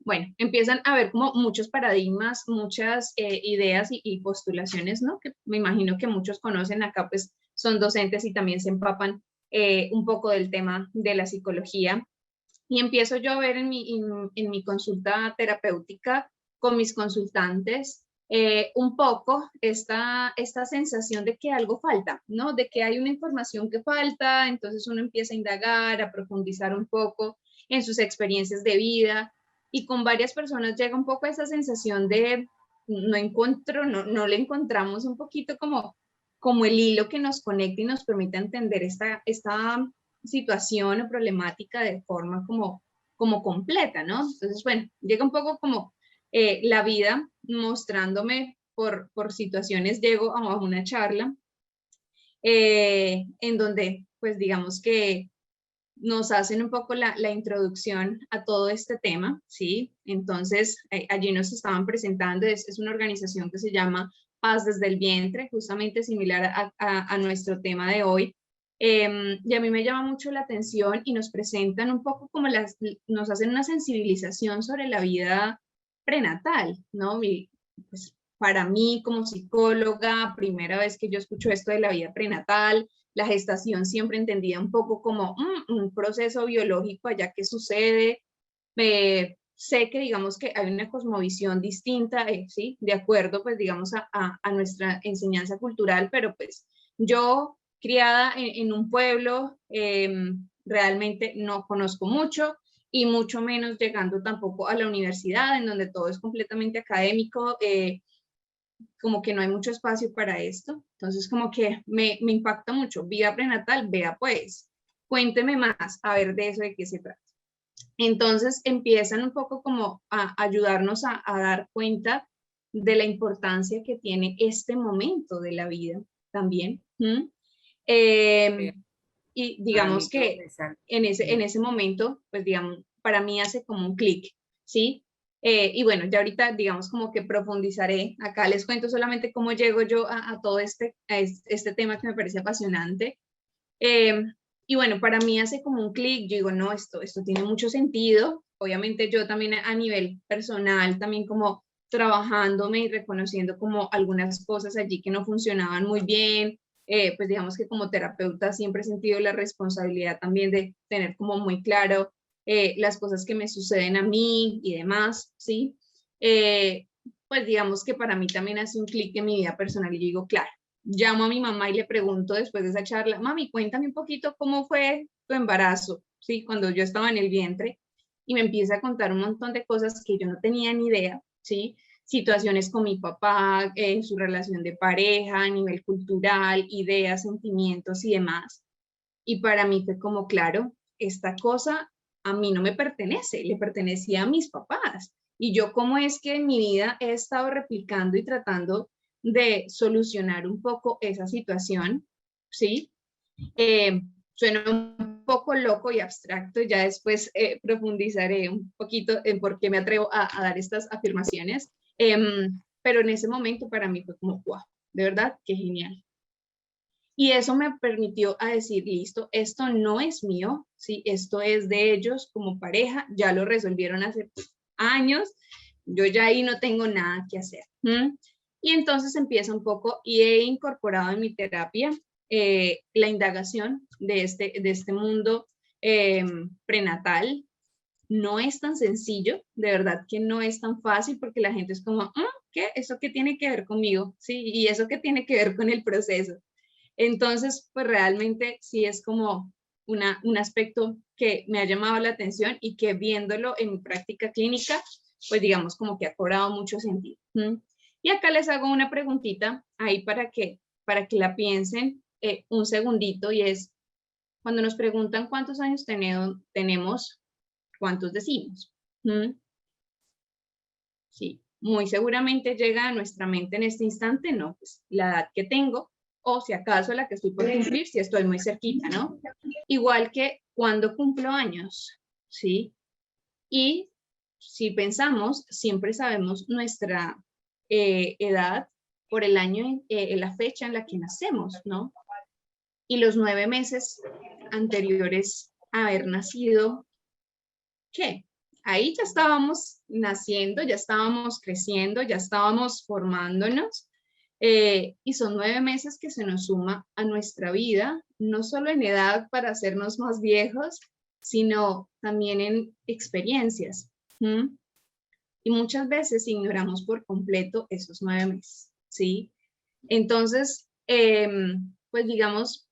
bueno, empiezan a haber como muchos paradigmas, muchas ideas y postulaciones, ¿no? Que me imagino que muchos conocen acá, pues son docentes y también se empapan un poco del tema de la psicología. Y empiezo yo a ver en mi consulta terapéutica con mis consultantes un poco esta sensación de que algo falta, ¿no? De que hay una información que falta, entonces uno empieza a indagar, a profundizar un poco en sus experiencias de vida y con varias personas llega un poco esa sensación de no le encontramos un poquito como el hilo que nos conecta y nos permite entender esta situación o problemática de forma como completa, ¿no? Entonces, bueno, llega un poco como la vida mostrándome por situaciones, llego a una charla en donde, pues digamos que nos hacen un poco la introducción a todo este tema, ¿sí? Entonces, allí nos estaban presentando, es una organización que se llama Paz desde el Vientre, justamente similar a nuestro tema de hoy. Y a mí me llama mucho la atención y nos presentan un poco como nos hacen una sensibilización sobre la vida prenatal, ¿no? Y, pues, para mí como psicóloga, primera vez que yo escucho esto de la vida prenatal, la gestación siempre entendida un poco como un proceso biológico allá que sucede. Sé que digamos que hay una cosmovisión distinta, ¿sí? De acuerdo, pues digamos a nuestra enseñanza cultural, pero pues yo criada en un pueblo, realmente no conozco mucho y mucho menos llegando tampoco a la universidad, en donde todo es completamente académico. Como que no hay mucho espacio para esto. Entonces, como que me impacta mucho. Vida prenatal, vea pues, cuénteme más, a ver de eso de qué se trata. Entonces, empiezan un poco como a ayudarnos a dar cuenta de la importancia que tiene este momento de la vida también. Eh, y Para mí digamos todo que esa- en ese momento, pues digamos, para mí hace como un clic, ¿sí? Y bueno, ya ahorita digamos como que profundizaré, acá les cuento solamente cómo llego yo a todo este tema que me parece apasionante. Eh, y bueno, para mí hace como un clic, yo digo, no, esto tiene mucho sentido, obviamente yo también a nivel personal, también como trabajándome y reconociendo como algunas cosas allí que no funcionaban muy bien, pues digamos que como terapeuta siempre he sentido la responsabilidad también de tener como muy claro las cosas que me suceden a mí y demás, ¿sí? Pues digamos que para mí también hace un clic en mi vida personal y yo digo, claro, llamo a mi mamá y le pregunto después de esa charla, mami, cuéntame un poquito cómo fue tu embarazo, ¿sí? Cuando yo estaba en el vientre y me empieza a contar un montón de cosas que yo no tenía ni idea, ¿sí? Situaciones con mi papá, su relación de pareja, a nivel cultural, ideas, sentimientos y demás. Y para mí fue como, claro, esta cosa a mí no me pertenece, le pertenecía a mis papás. Y yo cómo es que en mi vida he estado replicando y tratando de solucionar un poco esa situación, ¿sí? Suena un poco loco y abstracto, ya después profundizaré un poquito en por qué me atrevo a dar estas afirmaciones, pero en ese momento para mí fue como, wow, de verdad, qué genial. Y eso me permitió a decir, listo, esto no es mío, ¿sí? Esto es de ellos como pareja, ya lo resolvieron hace años, yo ya ahí no tengo nada que hacer. Y entonces empieza un poco y he incorporado en mi terapia la indagación de este mundo prenatal. No es tan sencillo, de verdad que no es tan fácil porque la gente es como, ¿qué? ¿Eso qué tiene que ver conmigo? Sí, y eso qué tiene que ver con el proceso. Entonces, pues realmente sí es como un aspecto que me ha llamado la atención y que viéndolo en mi práctica clínica, pues digamos como que ha cobrado mucho sentido. Y acá les hago una preguntita ahí para que la piensen un segundito y es, cuando nos preguntan cuántos años tenemos, ¿cuántos decimos? Sí, muy seguramente llega a nuestra mente en este instante, no, pues la edad que tengo, o si acaso la que estoy por cumplir, si estoy muy cerquita, ¿no? Igual que cuando cumplo años, ¿sí? Y si pensamos, siempre sabemos nuestra edad por el año, la fecha en la que nacemos, ¿no? Y los 9 meses anteriores a haber nacido, ¿qué? ahí ya estábamos naciendo, ya estábamos creciendo, ya estábamos formándonos. Y son 9 meses que se nos suma a nuestra vida, no solo en edad para hacernos más viejos, sino también en experiencias. ¿Mm? Y muchas veces ignoramos por completo esos 9 meses, ¿sí? Entonces, pues digamos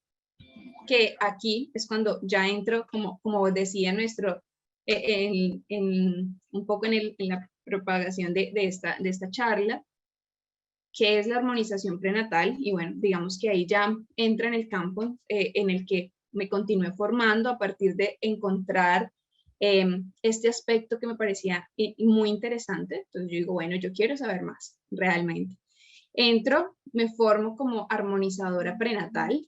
que aquí es cuando ya entro, como decía nuestro, un poco en la propagación de esta charla, que es la armonización prenatal, y bueno, digamos que ahí ya entra en el campo en el que me continué formando a partir de encontrar este aspecto que me parecía muy interesante. Entonces yo digo, bueno, yo quiero saber más realmente. Entro, me formo como armonizadora prenatal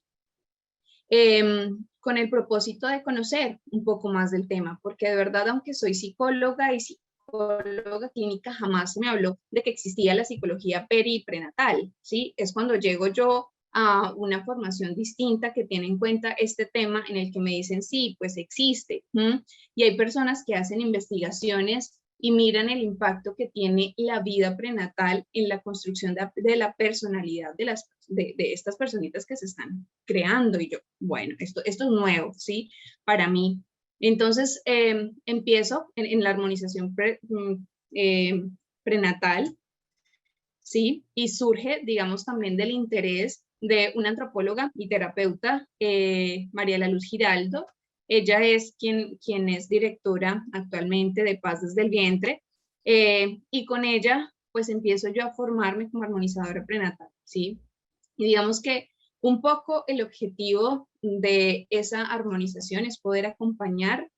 con el propósito de conocer un poco más del tema, porque de verdad, aunque soy psicóloga y psicóloga clínica, jamás se me habló de que existía la psicología periprenatal, ¿sí? Es cuando llego yo a una formación distinta que tiene en cuenta este tema en el que me dicen, sí, pues existe. Y hay personas que hacen investigaciones y miran el impacto que tiene la vida prenatal en la construcción de la personalidad de estas personitas que se están creando. Y yo, bueno, esto es nuevo, ¿sí? Para mí. Entonces, empiezo en la armonización prenatal, ¿sí? Y surge, digamos, también del interés de una antropóloga y terapeuta, María La Luz Giraldo. Ella es quien es directora actualmente de Paz desde el Vientre, y con ella, pues empiezo yo a formarme como armonizadora prenatal, ¿sí? Y digamos que un poco el objetivo de esa armonización es poder acompañar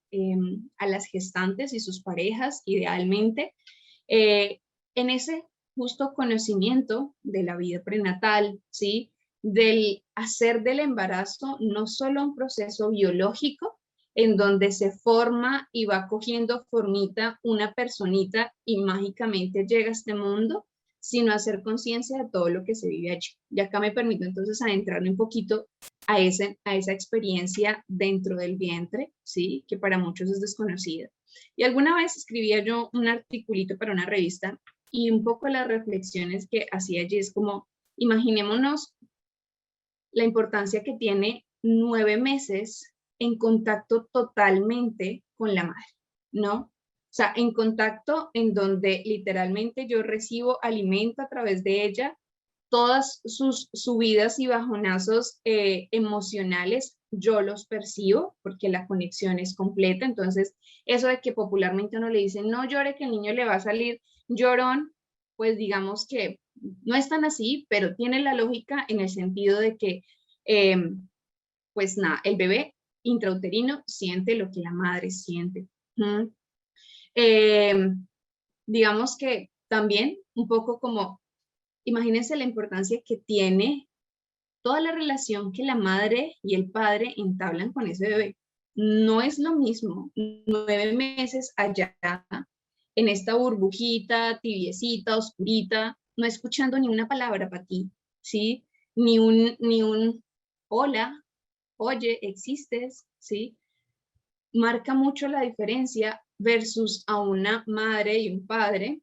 a las gestantes y sus parejas, idealmente, en ese justo conocimiento de la vida prenatal, ¿sí? Del hacer del embarazo no solo un proceso biológico en donde se forma y va cogiendo formita una personita y mágicamente llega a este mundo, sino hacer conciencia de todo lo que se vive allí. Y acá me permito entonces adentrarme un poquito a esa experiencia dentro del vientre, ¿sí? Que para muchos es desconocida. Y alguna vez escribía yo un articulito para una revista y un poco las reflexiones que hacía allí es como, imaginémonos la importancia que tiene 9 meses en contacto totalmente con la madre, ¿no? O sea, en contacto en donde literalmente yo recibo alimento a través de ella, todas sus subidas y bajonazos emocionales, yo los percibo porque la conexión es completa. Entonces, eso de que popularmente uno le dice, no llore que el niño le va a salir llorón, pues digamos que no es tan así, pero tiene la lógica en el sentido de que, eh, pues nada, el bebé intrauterino siente lo que la madre siente. ¿Mm? Eh, digamos que también un poco como, imagínense la importancia que tiene toda la relación que la madre y el padre entablan con ese bebé. No es lo mismo 9 meses allá en esta burbujita, tibiecita, oscurita, no escuchando ni una palabra para ti, ¿sí? Ni un hola, oye, existes, ¿sí? Marca mucho la diferencia versus a una madre y un padre,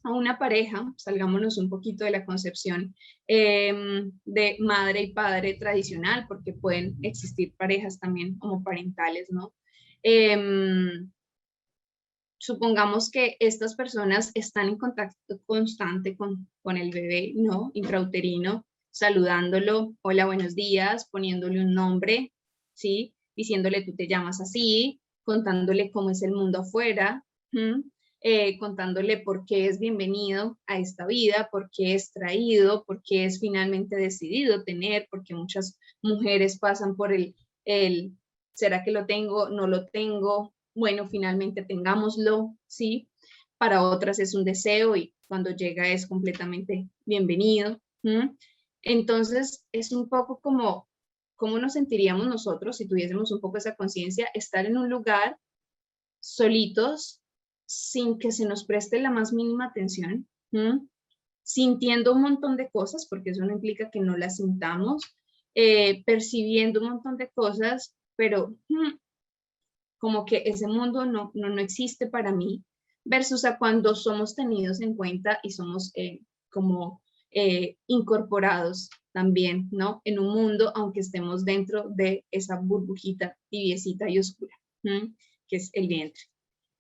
a una pareja, salgámonos un poquito de la concepción de madre y padre tradicional, porque pueden existir parejas también homoparentales, ¿no? Supongamos que estas personas están en contacto constante con el bebé, ¿no? Intrauterino, saludándolo, hola, buenos días, poniéndole un nombre, ¿sí? Diciéndole tú te llamas así, contándole cómo es el mundo afuera, contándole por qué es bienvenido a esta vida, por qué es traído, por qué es finalmente decidido tener, porque muchas mujeres pasan por ¿será que lo tengo? No lo tengo. Bueno, finalmente tengámoslo, ¿sí? Para otras es un deseo y cuando llega es completamente bienvenido. Entonces, es un poco como cómo nos sentiríamos nosotros si tuviésemos un poco esa conciencia, estar en un lugar solitos, sin que se nos preste la más mínima atención, sintiendo un montón de cosas, porque eso no implica que no las sintamos, percibiendo un montón de cosas, pero como que ese mundo no existe para mí, versus a cuando somos tenidos en cuenta y somos como incorporados también, ¿no? En un mundo, aunque estemos dentro de esa burbujita tibiecita y oscura, que es el vientre.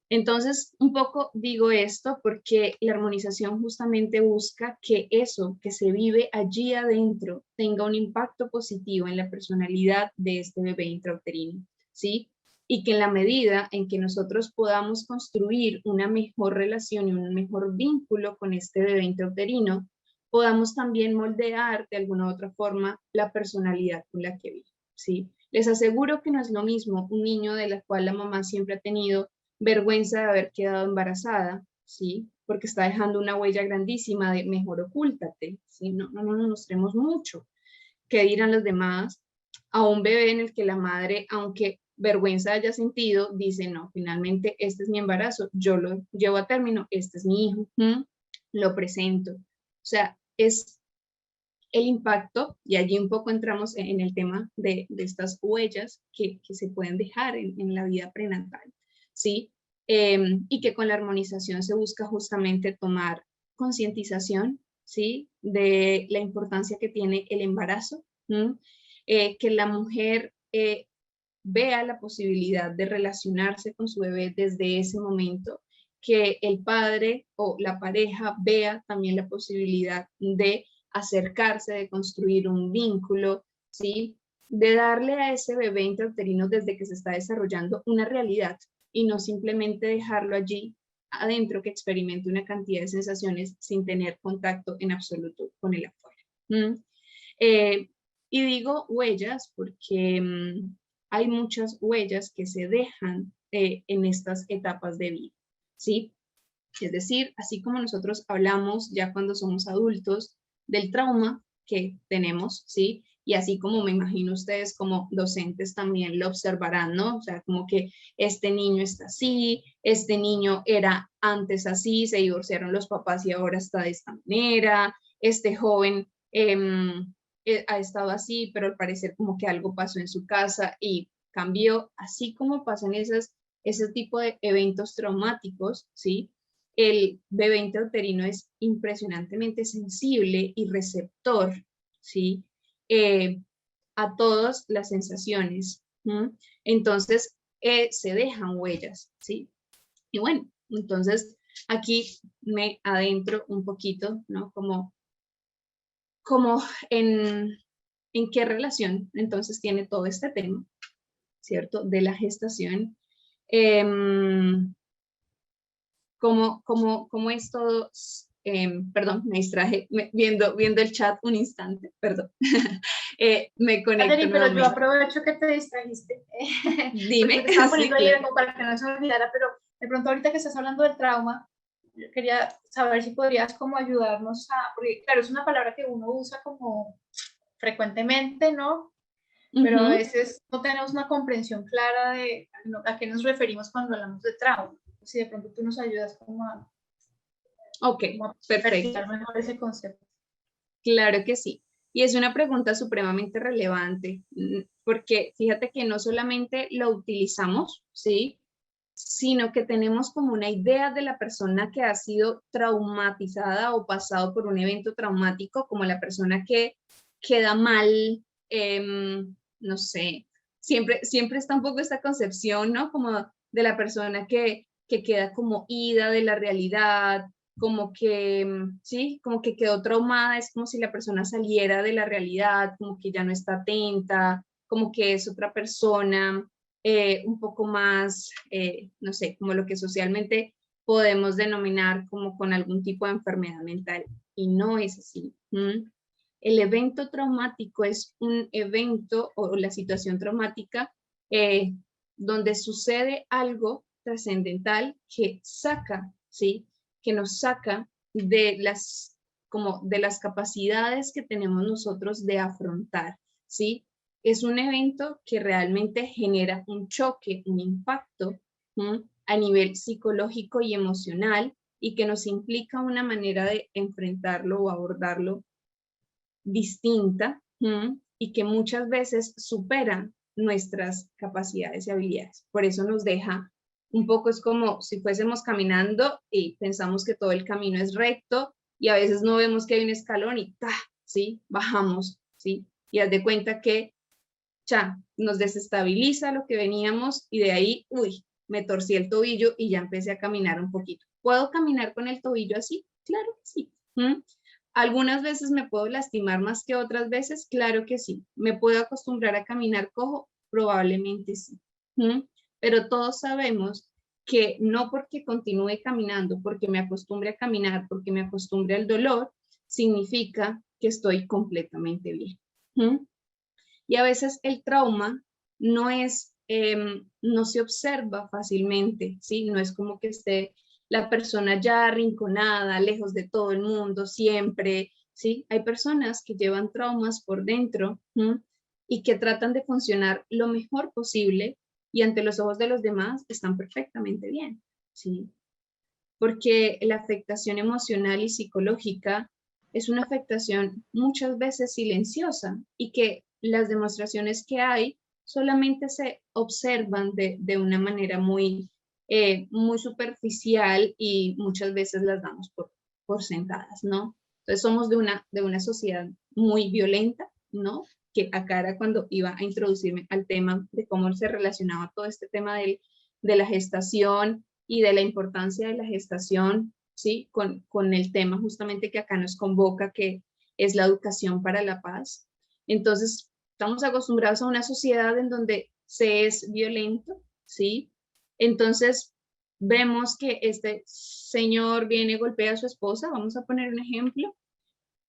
Entonces, un poco digo esto porque la armonización justamente busca que eso que se vive allí adentro tenga un impacto positivo en la personalidad de este bebé intrauterino, ¿sí? Y que en la medida en que nosotros podamos construir una mejor relación y un mejor vínculo con este bebé intrauterino, podamos también moldear de alguna u otra forma la personalidad con la que vive, ¿sí? Les aseguro que no es lo mismo un niño de la cual la mamá siempre ha tenido vergüenza de haber quedado embarazada, ¿sí? Porque está dejando una huella grandísima de mejor ocúltate, ¿sí? No nos mostremos mucho. ¿Qué dirán los demás? A un bebé en el que la madre, aunque vergüenza haya sentido, dice, no, finalmente este es mi embarazo, yo lo llevo a término, este es mi hijo, lo presento. O sea, es el impacto, y allí un poco entramos en el tema de estas huellas que se pueden dejar en la vida prenatal, ¿sí? Y que con la armonización se busca justamente tomar concientización, ¿sí? De la importancia que tiene el embarazo, que la mujer vea la posibilidad de relacionarse con su bebé desde ese momento, que el padre o la pareja vea también la posibilidad de acercarse, de construir un vínculo, ¿sí? De darle a ese bebé intrauterino desde que se está desarrollando una realidad y no simplemente dejarlo allí adentro que experimente una cantidad de sensaciones sin tener contacto en absoluto con el afuera. Y digo huellas porque hay muchas huellas que se dejan en estas etapas de vida, ¿sí? Es decir, así como nosotros hablamos ya cuando somos adultos del trauma que tenemos, ¿sí? Y así como me imagino ustedes como docentes también lo observarán, ¿no? O sea, como que este niño está así, este niño era antes así, se divorciaron los papás y ahora está de esta manera, este joven ha estado así, pero al parecer como que algo pasó en su casa y cambió, así como pasan ese tipo de eventos traumáticos, ¿sí? El bebé intrauterino es impresionantemente sensible y receptor, ¿sí? A todas las sensaciones. Entonces, se dejan huellas, ¿sí? Y bueno, entonces aquí me adentro un poquito, ¿no? Como en qué relación entonces tiene todo este tema, ¿cierto? De la gestación. ¿Cómo es todo? Perdón, me distraje viendo el chat un instante, perdón. Me conecto Adri, pero yo nuevamente. aprovecho que te distrajiste, porque Dime. te estaba poniendo Sí, ahí claro. como para que no se me olvidara, pero de pronto ahorita que estás hablando del trauma, yo quería saber si podrías como ayudarnos a, porque claro, es una palabra que uno usa como frecuentemente, ¿no? Pero a veces no tenemos una comprensión clara de a qué nos referimos cuando hablamos de trauma. Si de pronto tú nos ayudas como Ok, a perfecto. perfilar mejor ese concepto. Claro que sí. Y es una pregunta supremamente relevante, porque fíjate que no solamente lo utilizamos, ¿sí? Sino que tenemos como una idea de la persona que ha sido traumatizada o pasado por un evento traumático, como la persona que queda mal, no sé, siempre está un poco esta concepción, ¿no? Como de la persona que queda como ida de la realidad, como que, sí, como que quedó traumada, es como si la persona saliera de la realidad, como que ya no está atenta, como que es otra persona, un poco más, no sé, como lo que socialmente podemos denominar como con algún tipo de enfermedad mental. Y no es así. El evento traumático es un evento o la situación traumática donde sucede algo trascendental que saca, ¿sí? Que nos saca de de las capacidades que tenemos nosotros de afrontar, ¿sí? Es un evento que realmente genera un choque, un impacto a nivel psicológico y emocional y que nos implica una manera de enfrentarlo o abordarlo distinta y que muchas veces supera nuestras capacidades y habilidades. Por eso nos deja un poco, es como si fuésemos caminando y pensamos que todo el camino es recto y a veces no vemos que hay un escalón y ¡ta! ¿Sí? Bajamos, ¿sí? Y haz de cuenta que ya nos desestabiliza lo que veníamos y de ahí, uy, me torcí el tobillo y ya empecé a caminar un poquito. ¿Puedo caminar con el tobillo así? Claro que sí. Algunas veces me puedo lastimar más que otras veces, claro que sí. ¿Me puedo acostumbrar a caminar cojo? Probablemente sí. Pero todos sabemos que no porque continúe caminando, porque me acostumbre a caminar, porque me acostumbre al dolor, significa que estoy completamente bien. Y a veces el trauma no es, no se observa fácilmente, ¿sí? No es como que esté la persona ya arrinconada, lejos de todo el mundo, siempre, ¿sí? Hay personas que llevan traumas por dentro y que tratan de funcionar lo mejor posible y ante los ojos de los demás están perfectamente bien, ¿sí? Porque la afectación emocional y psicológica es una afectación muchas veces silenciosa y que las demostraciones que hay solamente se observan de una manera muy, muy superficial y muchas veces las damos por sentadas, ¿no? Entonces somos de una sociedad muy violenta, ¿no? Que acá era cuando iba a introducirme al tema de cómo se relacionaba todo este tema de la gestación y de la importancia de la gestación, ¿sí? Con el tema justamente que acá nos convoca, que es la educación para la paz. Entonces, estamos acostumbrados a una sociedad en donde se es violento, ¿sí? Entonces, vemos que este señor viene y golpea a su esposa, vamos a poner un ejemplo,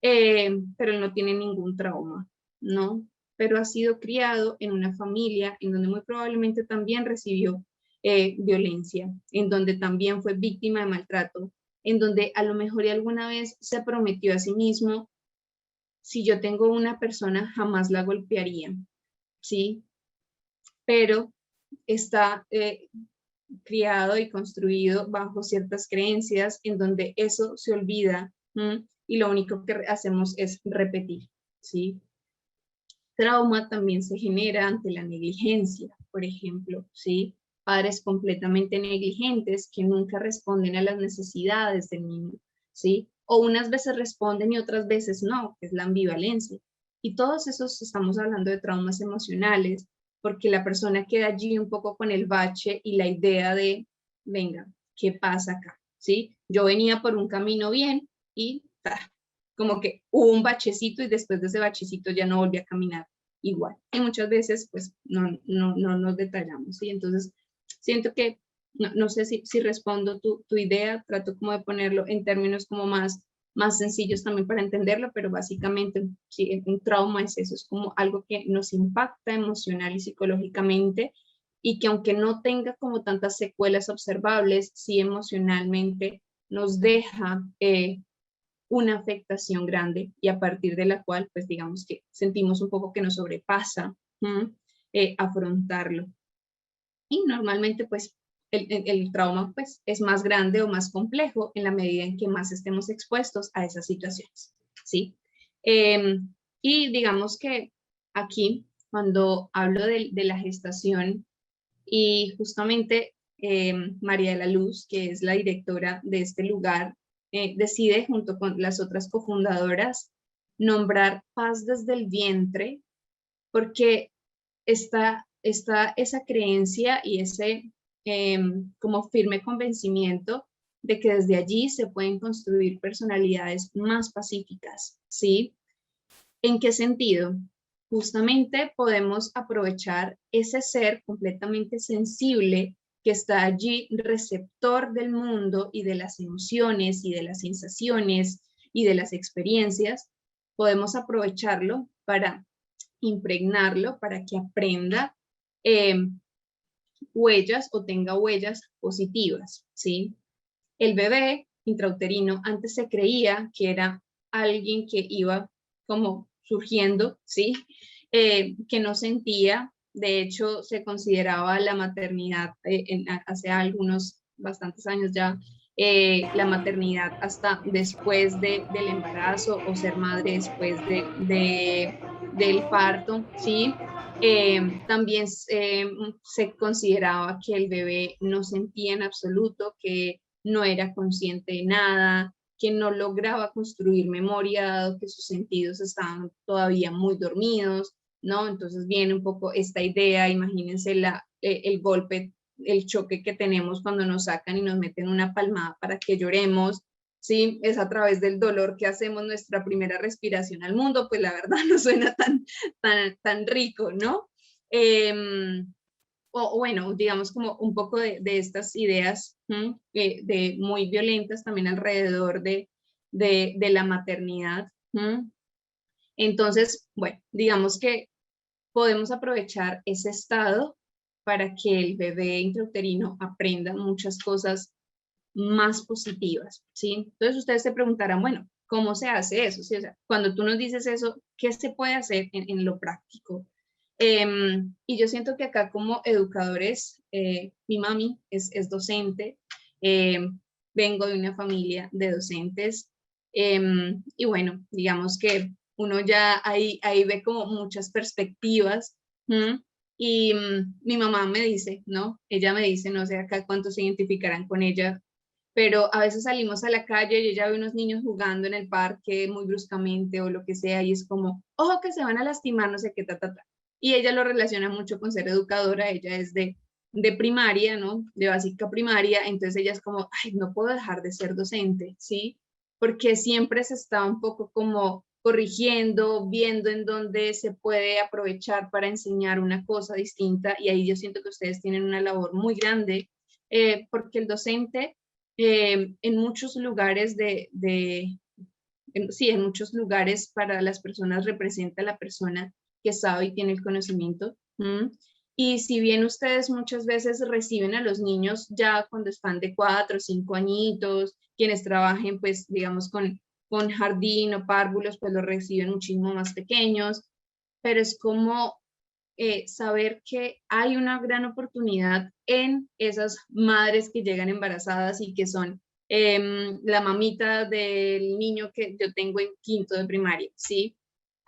pero él no tiene ningún trauma, ¿no? Pero ha sido criado en una familia en donde muy probablemente también recibió violencia, en donde también fue víctima de maltrato, en donde a lo mejor y alguna vez se prometió a sí mismo, si yo tengo una persona jamás la golpearía, ¿sí? Pero está criado y construido bajo ciertas creencias en donde eso se olvida y lo único que hacemos es repetir, ¿sí? Trauma también se genera ante la negligencia, por ejemplo, ¿sí? Padres completamente negligentes que nunca responden a las necesidades del niño, ¿sí? O unas veces responden y otras veces no, que es la ambivalencia. Y todos esos estamos hablando de traumas emocionales, porque la persona queda allí un poco con el bache y la idea de, venga, ¿qué pasa acá? ¿Sí? Yo venía por un camino bien y como que hubo un bachecito y después de ese bachecito ya no volví a caminar igual. Y muchas veces pues no nos detallamos, ¿sí? Entonces siento que, no sé si respondo tu idea, trato como de ponerlo en términos como más sencillos también para entenderlo, pero básicamente sí, un trauma es eso, es como algo que nos impacta emocional y psicológicamente y que aunque no tenga como tantas secuelas observables, sí emocionalmente nos deja una afectación grande y a partir de la cual, pues digamos que sentimos un poco que nos sobrepasa afrontarlo. Y normalmente, pues, el trauma pues, es más grande o más complejo en la medida en que más estemos expuestos a esas situaciones, ¿sí? Y digamos que aquí, cuando hablo de la gestación y justamente María de la Luz, que es la directora de este lugar, decide junto con las otras cofundadoras nombrar Paz desde el vientre, porque está esa creencia y ese como firme convencimiento de que desde allí se pueden construir personalidades más pacíficas, ¿sí? ¿En qué sentido? Justamente podemos aprovechar ese ser completamente sensible que está allí, receptor del mundo y de las emociones y de las sensaciones y de las experiencias, podemos aprovecharlo para impregnarlo, para que aprenda huellas o tenga huellas positivas, ¿sí? El bebé intrauterino antes se creía que era alguien que iba como surgiendo, ¿sí? Que no sentía, de hecho se consideraba la maternidad hace algunos bastantes años ya, la maternidad hasta después del embarazo o ser madre después del parto, ¿sí? También se consideraba que el bebé no sentía en absoluto, que no era consciente de nada, que no lograba construir memoria, dado que sus sentidos estaban todavía muy dormidos, ¿no? Entonces viene un poco esta idea, imagínense el golpe, el choque que tenemos cuando nos sacan y nos meten una palmada para que lloremos, ¿sí? Es a través del dolor que hacemos nuestra primera respiración al mundo, pues la verdad no suena tan rico, ¿no? O bueno, digamos como un poco de estas ideas de muy violentas también alrededor de la maternidad. Entonces, bueno, digamos que podemos aprovechar ese estado para que el bebé intrauterino aprenda muchas cosas más positivas, ¿sí? Entonces ustedes se preguntarán, bueno, ¿cómo se hace eso? ¿Sí? O sea, cuando tú nos dices eso, ¿qué se puede hacer en lo práctico? Y yo siento que acá como educadores, mi mami es docente, vengo de una familia de docentes, y bueno, digamos que uno ya ahí ve como muchas perspectivas, y mi mamá me dice, ¿no? Ella me dice, no sé acá cuántos se identificarán con ella, pero a veces salimos a la calle y ella ve unos niños jugando en el parque muy bruscamente o lo que sea, y es como, ojo que se van a lastimar, no sé qué, ta. Y ella lo relaciona mucho con ser educadora, ella es de primaria, ¿no? De básica primaria, entonces ella es como, ay, no puedo dejar de ser docente, ¿sí? Porque siempre se está un poco como corrigiendo, viendo en dónde se puede aprovechar para enseñar una cosa distinta, y ahí yo siento que ustedes tienen una labor muy grande, porque el docente en muchos lugares sí, en muchos lugares para las personas representa a la persona que sabe y tiene el conocimiento. Y si bien ustedes muchas veces reciben a los niños ya cuando están de 4 o 5 añitos, quienes trabajen pues digamos con jardín o párvulos, pues los reciben muchísimo más pequeños, pero es como saber que hay una gran oportunidad en esas madres que llegan embarazadas y que son la mamita del niño que yo tengo en quinto de primaria, ¿sí?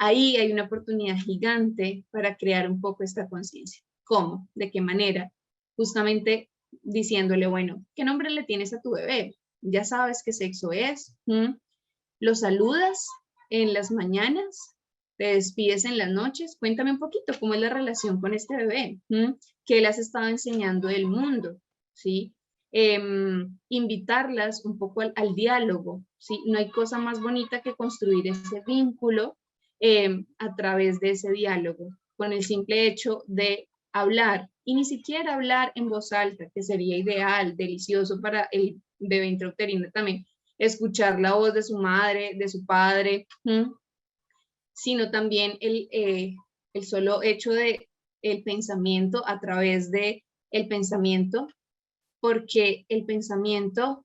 Ahí hay una oportunidad gigante para crear un poco esta conciencia. ¿Cómo? ¿De qué manera? Justamente diciéndole, bueno, ¿qué nombre le tienes a tu bebé? Ya sabes qué sexo es. ¿Lo saludas en las mañanas? ¿Te despides en las noches? Cuéntame un poquito cómo es la relación con este bebé, qué le has estado enseñando del mundo, ¿sí? Invitarlas un poco al diálogo, ¿sí? No hay cosa más bonita que construir ese vínculo a través de ese diálogo, con el simple hecho de hablar, y ni siquiera hablar en voz alta, que sería ideal, delicioso para el bebé intrauterino también, escuchar la voz de su madre, de su padre, sino también el solo hecho de el pensamiento a través de el pensamiento, porque el pensamiento,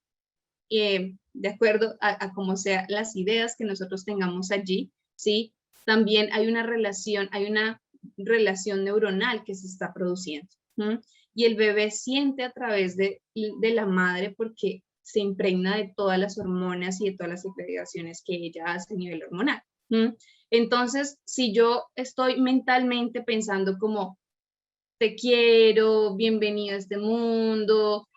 de acuerdo a cómo sean las ideas que nosotros tengamos allí, ¿sí? También hay una relación neuronal que se está produciendo. Y el bebé siente a través de la madre porque se impregna de todas las hormonas y de todas las segregaciones que ella hace a nivel hormonal. Entonces, si yo estoy mentalmente pensando como, te quiero, bienvenido a este mundo,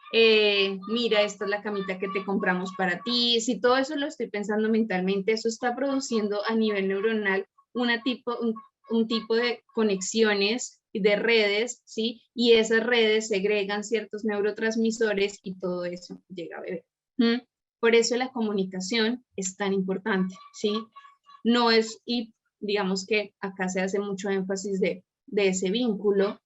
mira, esta es la camita que te compramos para ti, si todo eso lo estoy pensando mentalmente, eso está produciendo a nivel neuronal un tipo de conexiones de redes, ¿sí? Y esas redes segregan ciertos neurotransmisores y todo eso llega a bebé. Por eso la comunicación es tan importante, ¿sí? No es, y digamos que acá se hace mucho énfasis de ese vínculo,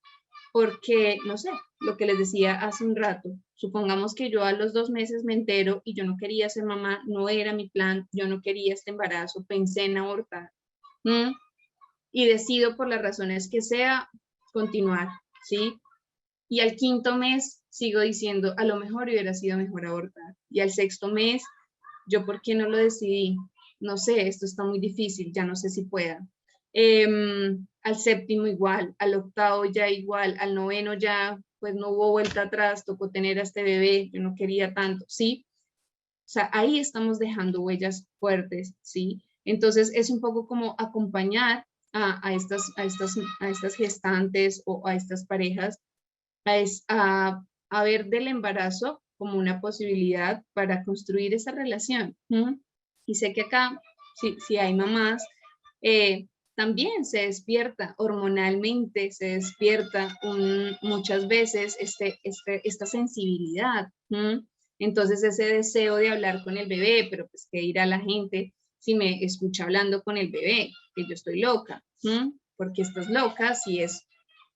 porque, no sé, lo que les decía hace un rato, supongamos que yo a los 2 meses me entero y yo no quería ser mamá, no era mi plan, yo no quería este embarazo, pensé en abortar, y decido por las razones que sea continuar, ¿sí? Y al 5.º mes sigo diciendo, a lo mejor hubiera sido mejor abortar, y al 6.º mes, ¿yo por qué no lo decidí? No sé, esto está muy difícil, ya no sé si pueda. Al 7.º igual, al 8.º ya igual, al 9.º ya, pues no hubo vuelta atrás, tocó tener a este bebé, yo no quería tanto, ¿sí? O sea, ahí estamos dejando huellas fuertes, ¿sí? Entonces es un poco como acompañar a estas gestantes o a estas parejas a ver del embarazo como una posibilidad para construir esa relación. Y sé que acá, si hay mamás, también se despierta hormonalmente, se despierta muchas veces esta sensibilidad. Entonces ese deseo de hablar con el bebé, pero pues qué dirá la gente si me escucha hablando con el bebé, que yo estoy loca. Porque estás loca si es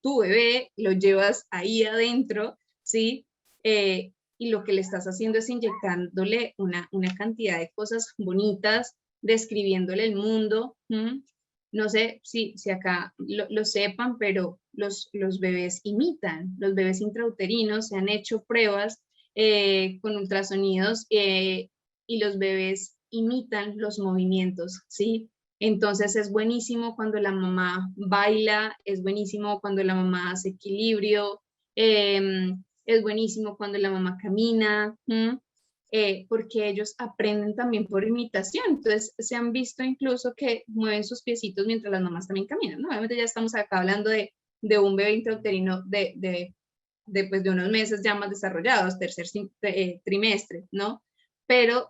tu bebé, lo llevas ahí adentro, ¿sí? Y lo que le estás haciendo es inyectándole una cantidad de cosas bonitas, describiéndole el mundo. No sé si acá lo sepan, pero los bebés imitan, los bebés intrauterinos, se han hecho pruebas con ultrasonidos y los bebés imitan los movimientos, ¿sí? Entonces es buenísimo cuando la mamá baila, es buenísimo cuando la mamá hace equilibrio, es buenísimo cuando la mamá camina, porque ellos aprenden también por imitación. Entonces se han visto incluso que mueven sus piecitos mientras las mamás también caminan, ¿no? Obviamente ya estamos acá hablando de un bebé intrauterino pues, de unos meses ya más desarrollados, tercer trimestre, ¿no? Pero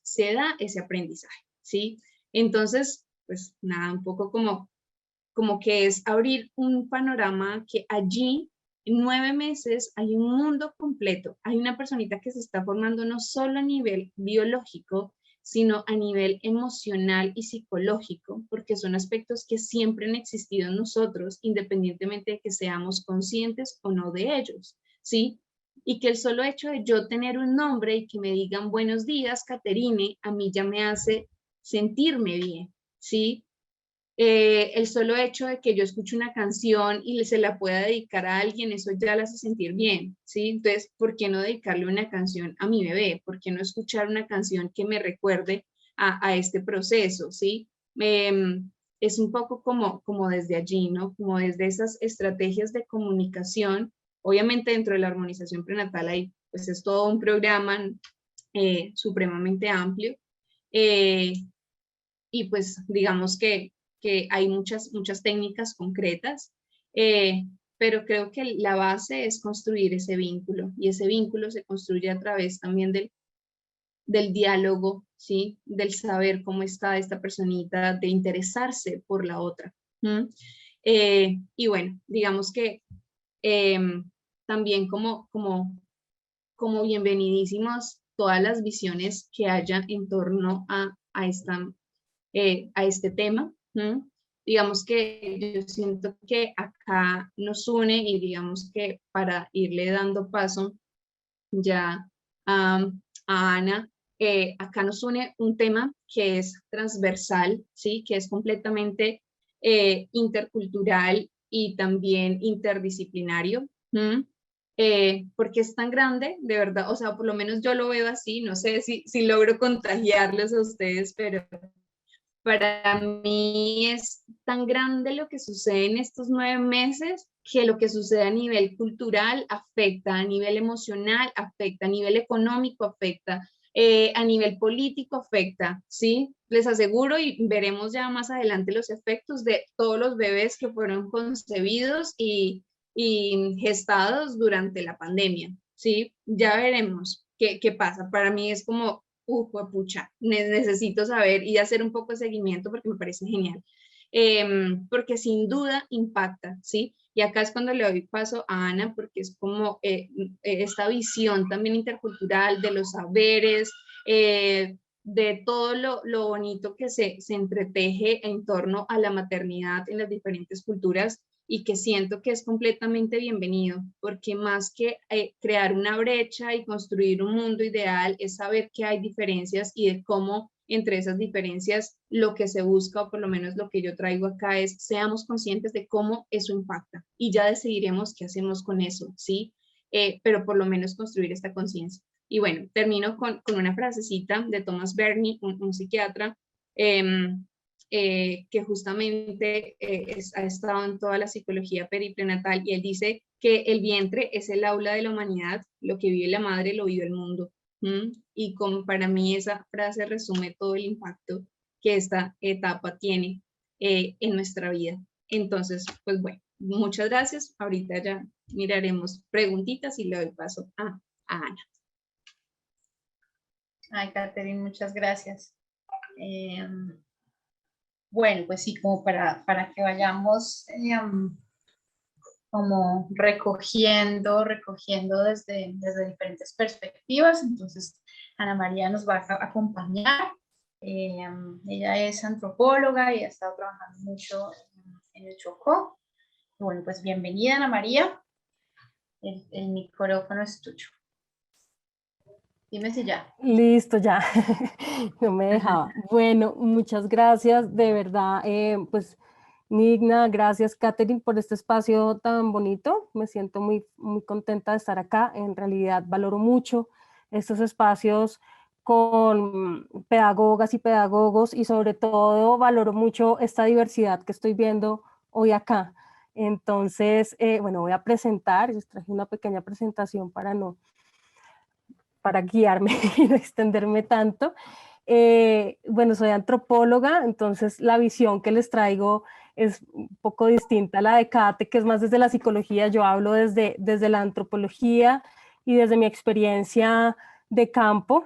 se da ese aprendizaje, ¿sí? Entonces, pues nada, un poco como que es abrir un panorama que allí en 9 meses hay un mundo completo, hay una personita que se está formando no solo a nivel biológico, sino a nivel emocional y psicológico, porque son aspectos que siempre han existido en nosotros, independientemente de que seamos conscientes o no de ellos, ¿sí? Y que el solo hecho de yo tener un nombre y que me digan buenos días, Caterine, a mí ya me hace sentirme bien, ¿sí? El solo hecho de que yo escuche una canción y se la pueda dedicar a alguien, eso ya la hace sentir bien, ¿sí? Entonces, ¿por qué no dedicarle una canción a mi bebé? ¿Por qué no escuchar una canción que me recuerde a este proceso, ¿sí? Es un poco como desde allí, ¿no? Como desde esas estrategias de comunicación. Obviamente dentro de la armonización prenatal hay, pues es todo un programa supremamente amplio. Y pues digamos que hay muchas técnicas concretas, pero creo que la base es construir ese vínculo y ese vínculo se construye a través también del diálogo, ¿sí? Del saber cómo está esta personita, de interesarse por la otra. Y bueno, digamos que también como bienvenidísimos todas las visiones que haya en torno a este tema. Digamos que yo siento que acá nos une y digamos que para irle dando paso ya a Ana, acá nos une un tema que es transversal, ¿sí? Que es completamente intercultural y también interdisciplinario. Porque es tan grande, de verdad, o sea, por lo menos yo lo veo así, no sé si logro contagiarlos a ustedes, pero para mí es tan grande lo que sucede en estos 9 meses que lo que sucede a nivel cultural afecta, a nivel emocional afecta, a nivel económico afecta, a nivel político afecta, ¿sí? Les aseguro y veremos ya más adelante los efectos de todos los bebés que fueron concebidos y gestados durante la pandemia, ¿sí? Ya veremos qué pasa. Para mí es como pucha, necesito saber y hacer un poco de seguimiento porque me parece genial. Porque sin duda impacta, ¿sí? Y acá es cuando le doy paso a Ana, porque es como esta visión también intercultural de los saberes, de todo lo bonito que se entreteje en torno a la maternidad en las diferentes culturas y que siento que es completamente bienvenido, porque más que crear una brecha y construir un mundo ideal, es saber que hay diferencias y de cómo entre esas diferencias lo que se busca, o por lo menos lo que yo traigo acá, es seamos conscientes de cómo eso impacta y ya decidiremos qué hacemos con eso, ¿sí? Pero por lo menos construir esta conciencia. Y bueno, termino con una frasecita de Thomas Berney, un psiquiatra, que justamente ha estado en toda la psicología periprenatal y él dice que el vientre es el aula de la humanidad, lo que vive la madre lo vive el mundo. Y como para mí esa frase resume todo el impacto que esta etapa tiene. en nuestra vida. Entonces, pues bueno, muchas gracias. Ahorita ya miraremos preguntitas y le doy paso a Ana. Ay, Catherine, muchas gracias. Bueno, pues sí, como para que vayamos como recogiendo desde diferentes perspectivas. Entonces, Ana María nos va a acompañar. Ella es antropóloga y ha estado trabajando mucho en el Chocó. Bueno, pues bienvenida, Ana María. El micrófono es tuyo. Dime si ya. Listo, ya. No me dejaba. Bueno, muchas gracias. De verdad, pues, Nigna, gracias, Catherine, por este espacio tan bonito. Me siento muy, muy contenta de estar acá. En realidad, valoro mucho estos espacios con pedagogas y pedagogos y sobre todo valoro mucho esta diversidad que estoy viendo hoy acá. Entonces, bueno, voy a presentar. Les traje una pequeña presentación para guiarme y no extenderme tanto. Bueno, soy antropóloga, entonces la visión que les traigo es un poco distinta a la de Kate, que es más desde la psicología. Yo hablo desde la antropología y desde mi experiencia de campo.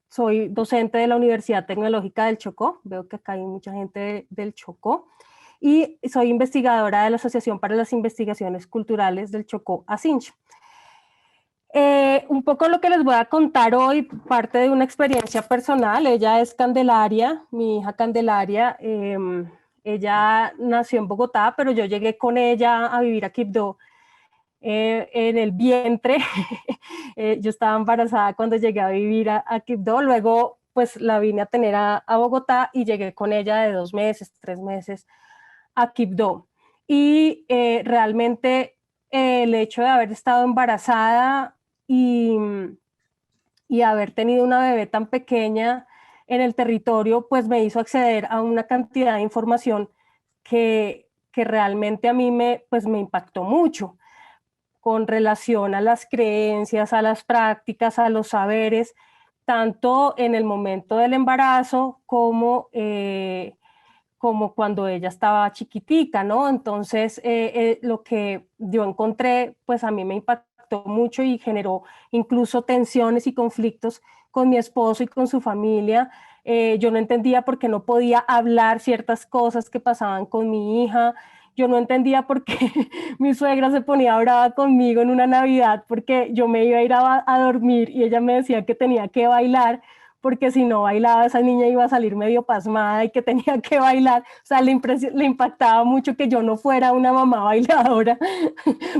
Soy docente de la Universidad Tecnológica del Chocó, veo que acá hay mucha gente del Chocó, y soy investigadora de la Asociación para las Investigaciones Culturales del Chocó, ASINCH. Un poco lo que les voy a contar hoy, parte de una experiencia personal. Ella es Candelaria, mi hija Candelaria. Ella nació en Bogotá, pero yo llegué con ella a vivir a Quibdó en el vientre. Yo estaba embarazada cuando llegué a vivir a Quibdó, luego pues la vine a tener a Bogotá y llegué con ella de 2 meses, 3 meses a Quibdó. Y realmente el hecho de haber estado embarazada y haber tenido una bebé tan pequeña en el territorio, pues me hizo acceder a una cantidad de información que realmente a mí pues me impactó mucho con relación a las creencias, a las prácticas, a los saberes, tanto en el momento del embarazo como cuando ella estaba chiquitica, ¿no? Entonces, lo que yo encontré, pues a mí me impactó mucho y generó incluso tensiones y conflictos con mi esposo y con su familia. Yo no entendía por qué no podía hablar ciertas cosas que pasaban con mi hija. Yo no entendía por qué mi suegra se ponía brava conmigo en una Navidad porque yo me iba a ir a dormir y ella me decía que tenía que bailar, porque si no bailaba esa niña iba a salir medio pasmada y que tenía que bailar. O sea, le impactaba mucho que yo no fuera una mamá bailadora,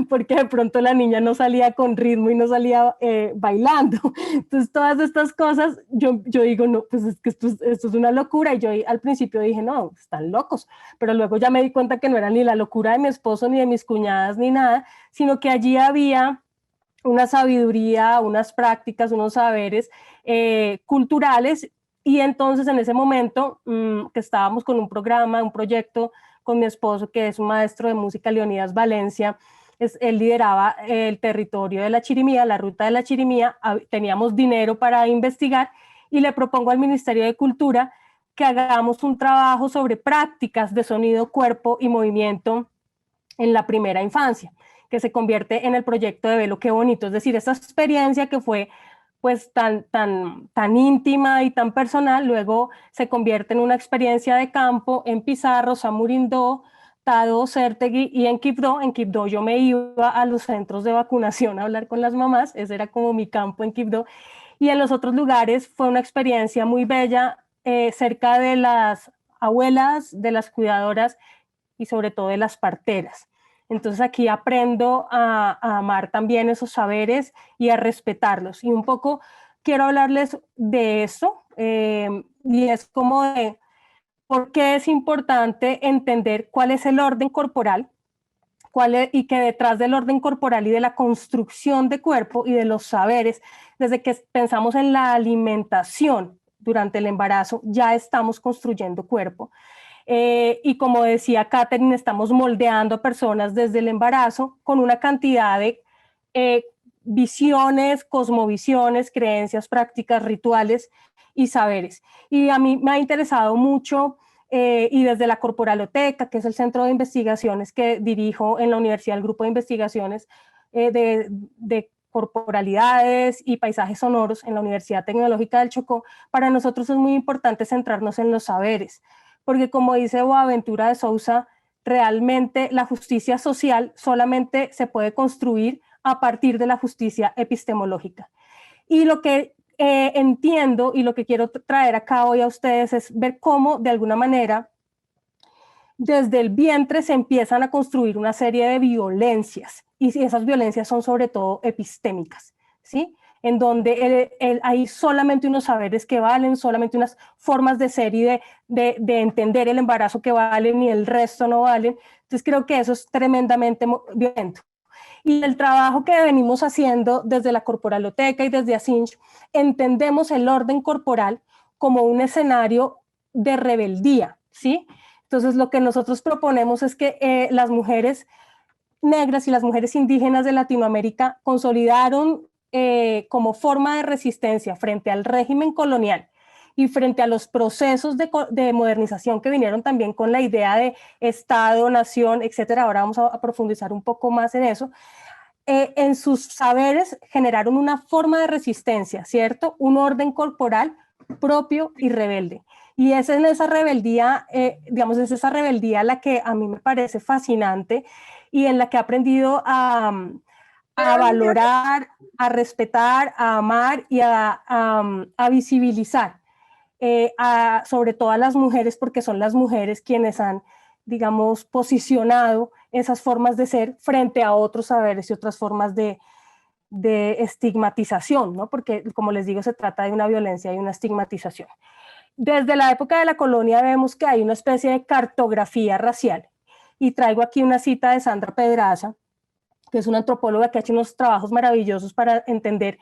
porque de pronto la niña no salía con ritmo y no salía bailando. Entonces, todas estas cosas, yo digo, no, pues es que esto es una locura. Y yo al principio dije, no, están locos. Pero luego ya me di cuenta que no era ni la locura de mi esposo, ni de mis cuñadas, ni nada, sino que allí había una sabiduría, unas prácticas, unos saberes culturales. Y entonces en ese momento que estábamos con un programa, un proyecto con mi esposo, que es un maestro de música, Leonidas Valencia, él lideraba el territorio de la Chirimía, la ruta de la Chirimía, teníamos dinero para investigar y le propongo al Ministerio de Cultura que hagamos un trabajo sobre prácticas de sonido, cuerpo y movimiento en la primera infancia, que se convierte en el proyecto de Velo Qué Bonito. Es decir, esa experiencia que fue pues tan íntima y tan personal, luego se convierte en una experiencia de campo en Pizarro, Samurindó, Tado, Certegui y en Quibdó. En Quibdó yo me iba a los centros de vacunación a hablar con las mamás, ese era como mi campo en Quibdó, y en los otros lugares fue una experiencia muy bella, cerca de las abuelas, de las cuidadoras y sobre todo de las parteras. Entonces aquí aprendo a amar también esos saberes y a respetarlos. Y un poco quiero hablarles de eso, y es como de por qué es importante entender cuál es el orden corporal, y que detrás del orden corporal y de la construcción de cuerpo y de los saberes, desde que pensamos en la alimentación durante el embarazo, ya estamos construyendo cuerpo. Y como decía Catherine, estamos moldeando a personas desde el embarazo con una cantidad de visiones, cosmovisiones, creencias, prácticas, rituales y saberes. Y a mí me ha interesado mucho y desde la Corporaloteca, que es el centro de investigaciones que dirijo en la universidad, el grupo de investigaciones de corporalidades y paisajes sonoros en la Universidad Tecnológica del Chocó, para nosotros es muy importante centrarnos en los saberes, porque como dice Boaventura de Sousa, realmente la justicia social solamente se puede construir a partir de la justicia epistemológica. Y lo que entiendo y lo que quiero traer acá hoy a ustedes es ver cómo de alguna manera desde el vientre se empiezan a construir una serie de violencias, y esas violencias son sobre todo epistémicas, ¿sí? En donde hay solamente unos saberes que valen, solamente unas formas de ser y de entender el embarazo que valen y el resto no valen. Entonces creo que eso es tremendamente violento. Y el trabajo que venimos haciendo desde la Corporaloteca y desde Asinch, entendemos el orden corporal como un escenario de rebeldía, ¿sí? Entonces lo que nosotros proponemos es que las mujeres negras y las mujeres indígenas de Latinoamérica consolidaron como forma de resistencia frente al régimen colonial y frente a los procesos de modernización que vinieron también con la idea de Estado, nación, etcétera. Ahora vamos a profundizar un poco más en eso. En sus saberes generaron una forma de resistencia, ¿cierto? Un orden corporal propio y rebelde. Y es en esa rebeldía, digamos, es esa rebeldía la que a mí me parece fascinante y en la que he aprendido a valorar, a respetar, a amar y a visibilizar, sobre todo a las mujeres, porque son las mujeres quienes han, digamos, posicionado esas formas de ser frente a otros saberes y otras formas de estigmatización, ¿no? Porque, como les digo, se trata de una violencia y una estigmatización. Desde la época de la colonia vemos que hay una especie de cartografía racial, y traigo aquí una cita de Sandra Pedraza, que es una antropóloga que ha hecho unos trabajos maravillosos para entender,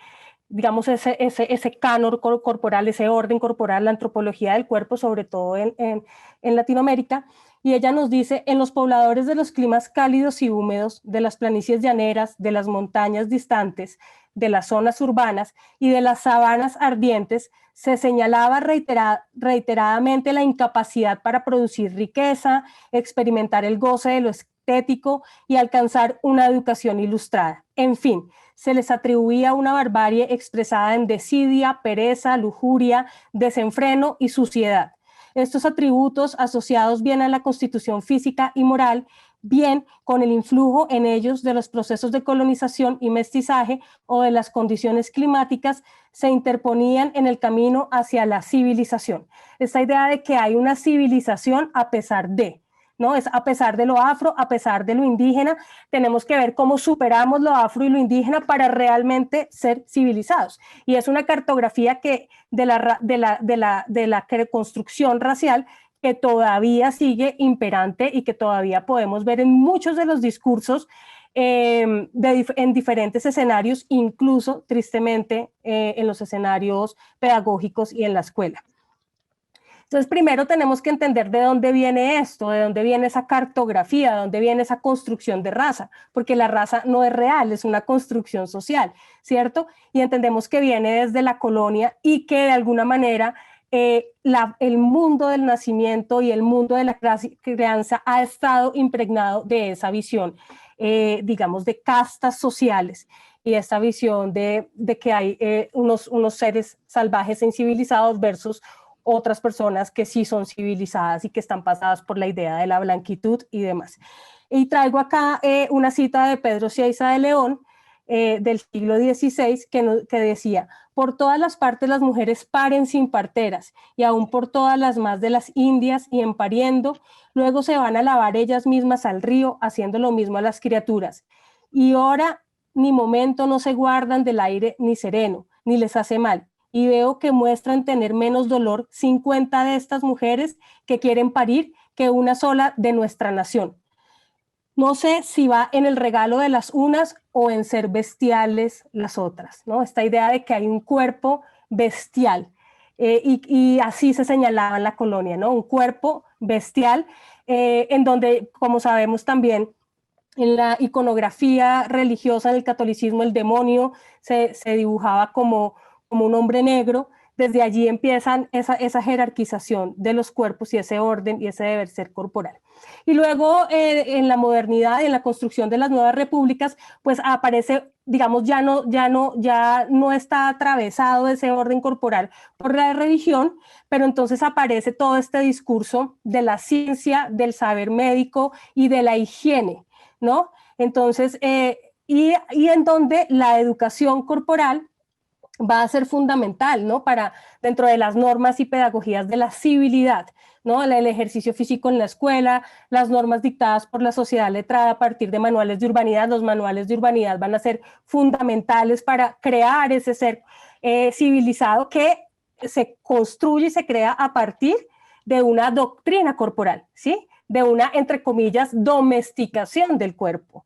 digamos, ese canon corporal, ese orden corporal, la antropología del cuerpo, sobre todo en Latinoamérica. Y ella nos dice: en los pobladores de los climas cálidos y húmedos, de las planicies llaneras, de las montañas distantes, de las zonas urbanas y de las sabanas ardientes, se señalaba reiteradamente la incapacidad para producir riqueza, experimentar el goce de lo estético y alcanzar una educación ilustrada. En fin, se les atribuía una barbarie expresada en desidia, pereza, lujuria, desenfreno y suciedad. Estos atributos asociados bien a la constitución física y moral, bien con el influjo en ellos de los procesos de colonización y mestizaje o de las condiciones climáticas, se interponían en el camino hacia la civilización. Esta idea de que hay una civilización a pesar de, ¿no? Es a pesar de lo afro, a pesar de lo indígena, tenemos que ver cómo superamos lo afro y lo indígena para realmente ser civilizados. Y es una cartografía que de la construcción racial que todavía sigue imperante y que todavía podemos ver en muchos de los discursos en diferentes escenarios, incluso tristemente en los escenarios pedagógicos y en la escuela. Entonces, primero tenemos que entender de dónde viene esto, de dónde viene esa cartografía, de dónde viene esa construcción de raza, porque la raza no es real, es una construcción social, ¿cierto? Y entendemos que viene desde la colonia y que de alguna manera el mundo del nacimiento y el mundo de la crianza ha estado impregnado de esa visión, digamos, de castas sociales y esta visión de que hay unos seres salvajes e incivilizados versus otras personas que sí son civilizadas y que están pasadas por la idea de la blanquitud y demás. Y traigo acá una cita de Pedro Cieza de León, del siglo XVI, que decía: por todas las partes las mujeres paren sin parteras, y aún por todas las más de las indias, y en pariendo, luego se van a lavar ellas mismas al río, haciendo lo mismo a las criaturas. Y hora ni momento no se guardan del aire ni sereno, ni les hace mal. Y veo que muestran tener menos dolor 50 de estas mujeres que quieren parir que una sola de nuestra nación. No sé si va en el regalo de las unas o en ser bestiales las otras, ¿no? Esta idea de que hay un cuerpo bestial, y así se señalaba en la colonia, ¿no? Un cuerpo bestial, en donde, como sabemos también, en la iconografía religiosa del catolicismo, el demonio se dibujaba como un hombre negro, desde allí empiezan esa jerarquización de los cuerpos y ese orden y ese deber ser corporal. Y luego en la modernidad, en la construcción de las nuevas repúblicas, pues aparece, digamos, ya no está atravesado ese orden corporal por la religión, pero entonces aparece todo este discurso de la ciencia, del saber médico y de la higiene, ¿no? Entonces, y en donde la educación corporal va a ser fundamental, ¿no? Para dentro de las normas y pedagogías de la civilidad, ¿no? El ejercicio físico en la escuela, las normas dictadas por la sociedad letrada a partir de manuales de urbanidad. Los manuales de urbanidad van a ser fundamentales para crear ese ser civilizado que se construye y se crea a partir de una doctrina corporal, ¿sí? De una, entre comillas, domesticación del cuerpo.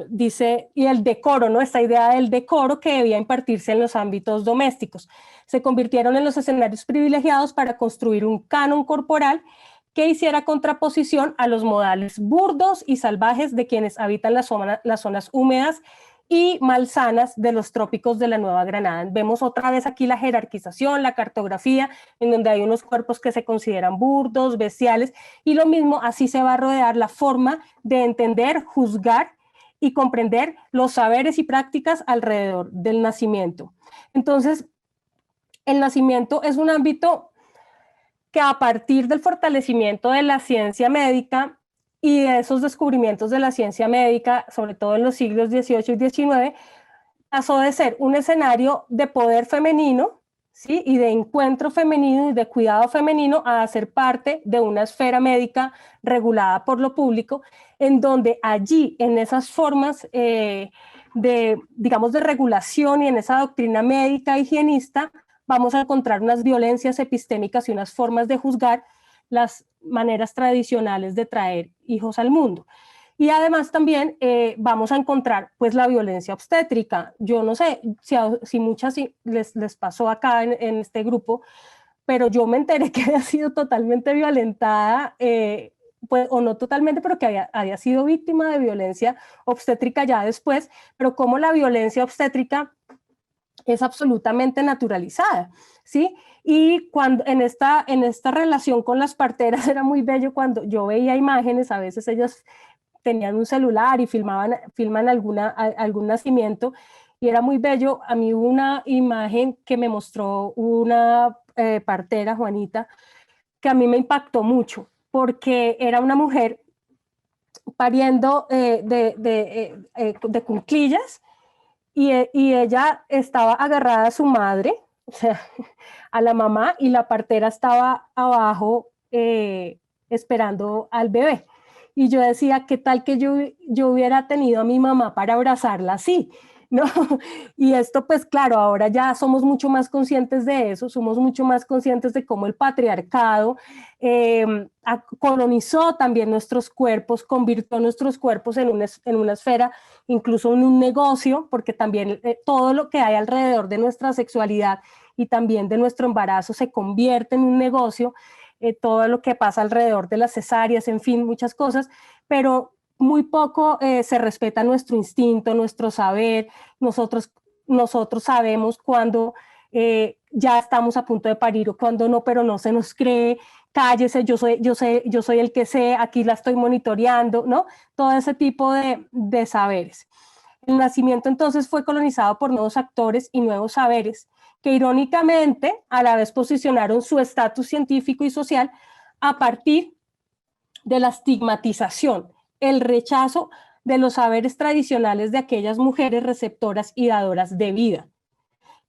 Dice, y el decoro, ¿no? Esta idea del decoro que debía impartirse en los ámbitos domésticos. Se convirtieron en los escenarios privilegiados para construir un canon corporal que hiciera contraposición a los modales burdos y salvajes de quienes habitan las zonas húmedas y malsanas de los trópicos de la Nueva Granada. Vemos otra vez aquí la jerarquización, la cartografía, en donde hay unos cuerpos que se consideran burdos, bestiales, y lo mismo, así se va a rodear la forma de entender, juzgar y comprender los saberes y prácticas alrededor del nacimiento. Entonces, el nacimiento es un ámbito que a partir del fortalecimiento de la ciencia médica y de esos descubrimientos de la ciencia médica, sobre todo en los siglos XVIII y XIX, pasó de ser un escenario de poder femenino, ¿sí? Y de encuentro femenino y de cuidado femenino a ser parte de una esfera médica regulada por lo público, en donde allí, en esas formas digamos, de regulación y en esa doctrina médica higienista, vamos a encontrar unas violencias epistémicas y unas formas de juzgar las maneras tradicionales de traer hijos al mundo. Y además también vamos a encontrar pues la violencia obstétrica. Yo no sé si muchas les pasó acá en este grupo, pero yo me enteré que había sido totalmente violentada, pues, o no totalmente, pero que había sido víctima de violencia obstétrica ya después, pero como la violencia obstétrica es absolutamente naturalizada, ¿sí? Y cuando en esta relación con las parteras era muy bello cuando yo veía imágenes, a veces ellas tenían un celular y filman algún nacimiento, y era muy bello. A mí hubo una imagen que me mostró una partera, Juanita, que a mí me impactó mucho, porque era una mujer pariendo de cuclillas, y ella estaba agarrada a su madre, o sea, a la mamá, y la partera estaba abajo esperando al bebé. Y yo decía, ¿qué tal que yo hubiera tenido a mi mamá para abrazarla así? ¿No? Y esto, pues claro, ahora ya somos mucho más conscientes de eso, somos mucho más conscientes de cómo el patriarcado colonizó también nuestros cuerpos, convirtió nuestros cuerpos en una esfera, incluso en un negocio, porque también todo lo que hay alrededor de nuestra sexualidad y también de nuestro embarazo se convierte en un negocio, todo lo que pasa alrededor de las cesáreas, en fin, muchas cosas, pero muy poco se respeta nuestro instinto, nuestro saber. Nosotros sabemos cuando ya estamos a punto de parir o cuando no, pero no se nos cree. Cállese, yo soy el que sé, aquí la estoy monitoreando, ¿no? Todo ese tipo de saberes. El nacimiento entonces fue colonizado por nuevos actores y nuevos saberes que irónicamente a la vez posicionaron su estatus científico y social a partir de la estigmatización, el rechazo de los saberes tradicionales de aquellas mujeres receptoras y dadoras de vida,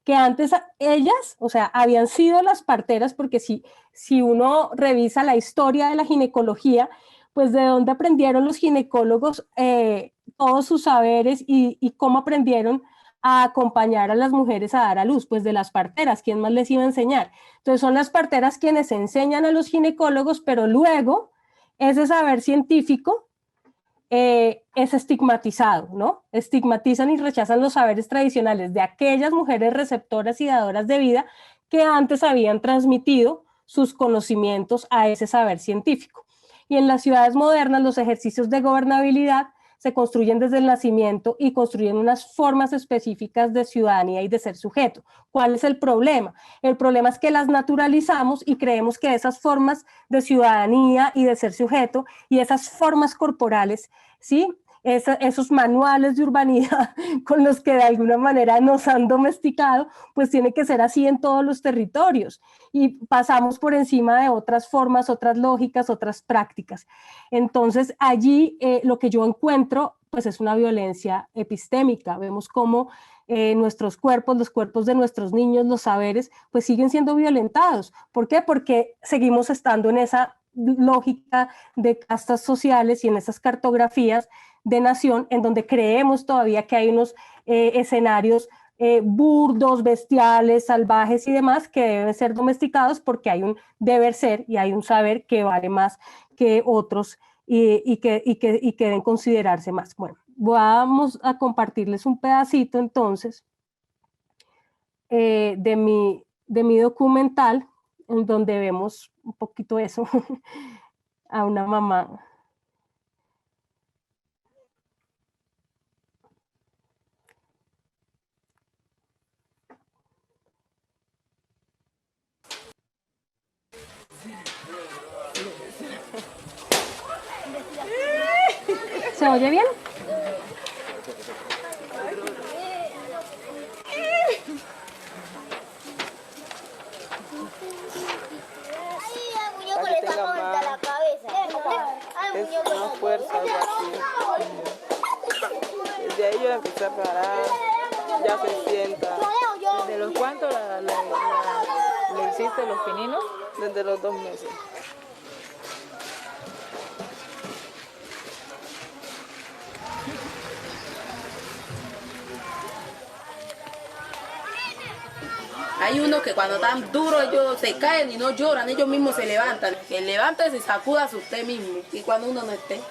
que antes ellas, o sea, habían sido las parteras, porque si uno revisa la historia de la ginecología, pues de dónde aprendieron los ginecólogos todos sus saberes y cómo aprendieron a acompañar a las mujeres a dar a luz, pues de las parteras. ¿Quién más les iba a enseñar? Entonces son las parteras quienes enseñan a los ginecólogos, pero luego ese saber científico es estigmatizado, ¿no? Estigmatizan y rechazan los saberes tradicionales de aquellas mujeres receptoras y dadoras de vida que antes habían transmitido sus conocimientos a ese saber científico. Y en las ciudades modernas los ejercicios de gobernabilidad se construyen desde el nacimiento y construyen unas formas específicas de ciudadanía y de ser sujeto. ¿Cuál es el problema? El problema es que las naturalizamos y creemos que esas formas de ciudadanía y de ser sujeto y esas formas corporales, ¿sí?, esos manuales de urbanidad con los que de alguna manera nos han domesticado, pues tiene que ser así en todos los territorios y pasamos por encima de otras formas, otras lógicas, otras prácticas. Entonces allí lo que yo encuentro pues es una violencia epistémica. Vemos cómo nuestros cuerpos, los cuerpos de nuestros niños, los saberes, pues siguen siendo violentados. ¿Por qué? Porque seguimos estando en esa lógica de castas sociales y en esas cartografías de nación en donde creemos todavía que hay unos escenarios burdos, bestiales, salvajes y demás que deben ser domesticados porque hay un deber ser y hay un saber que vale más que otros y que deben considerarse más. Bueno, vamos a compartirles un pedacito entonces de mi documental en donde vemos un poquito eso a una mamá. ¿Se oye bien? Es una fuerza, algo así. Desde ahí yo la empecé a parar, ya se sienta. ¿Desde los cuántos le hiciste los pininos? Desde los 2 meses. Hay unos que cuando están duros ellos se caen y no lloran, ellos mismos se levantan. Que levántese y sacúdase usted mismo. Y cuando uno no esté,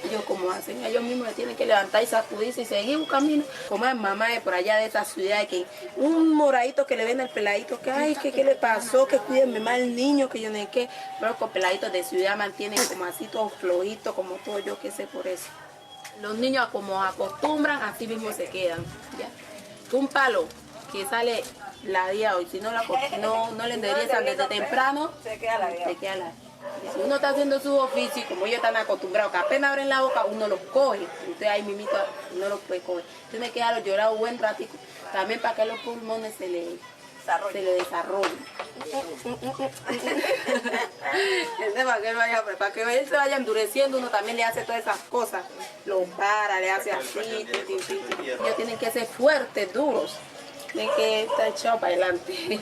ellos como hacen, ellos mismos se tienen que levantar y sacudirse y seguir un camino. Como es mamá de por allá de esta ciudad, que un moradito que le ven al peladito, que ay, que qué le pasó, que cuídenme más el niño, que yo no sé qué. Pero con peladitos de ciudad mantienen como así todos flojitos, como todo, yo qué sé por eso. Los niños como acostumbran, así mismo se quedan. ¿Ya? Un palo que sale la día hoy, si no, no le enderezan desde temprano, se queda la día. Si uno está haciendo su oficio y como ellos están acostumbrados que apenas abren la boca, uno los coge. Usted ahí mimito no los puede coger. Tiene que dejarlos llorar un buen ratico, también para que los pulmones se le desarrollen. Para que él se vaya endureciendo, uno también le hace todas esas cosas. Lo para, le hace así. Ellos tienen que ser fuertes, duros. Tienen que estar echados para adelante.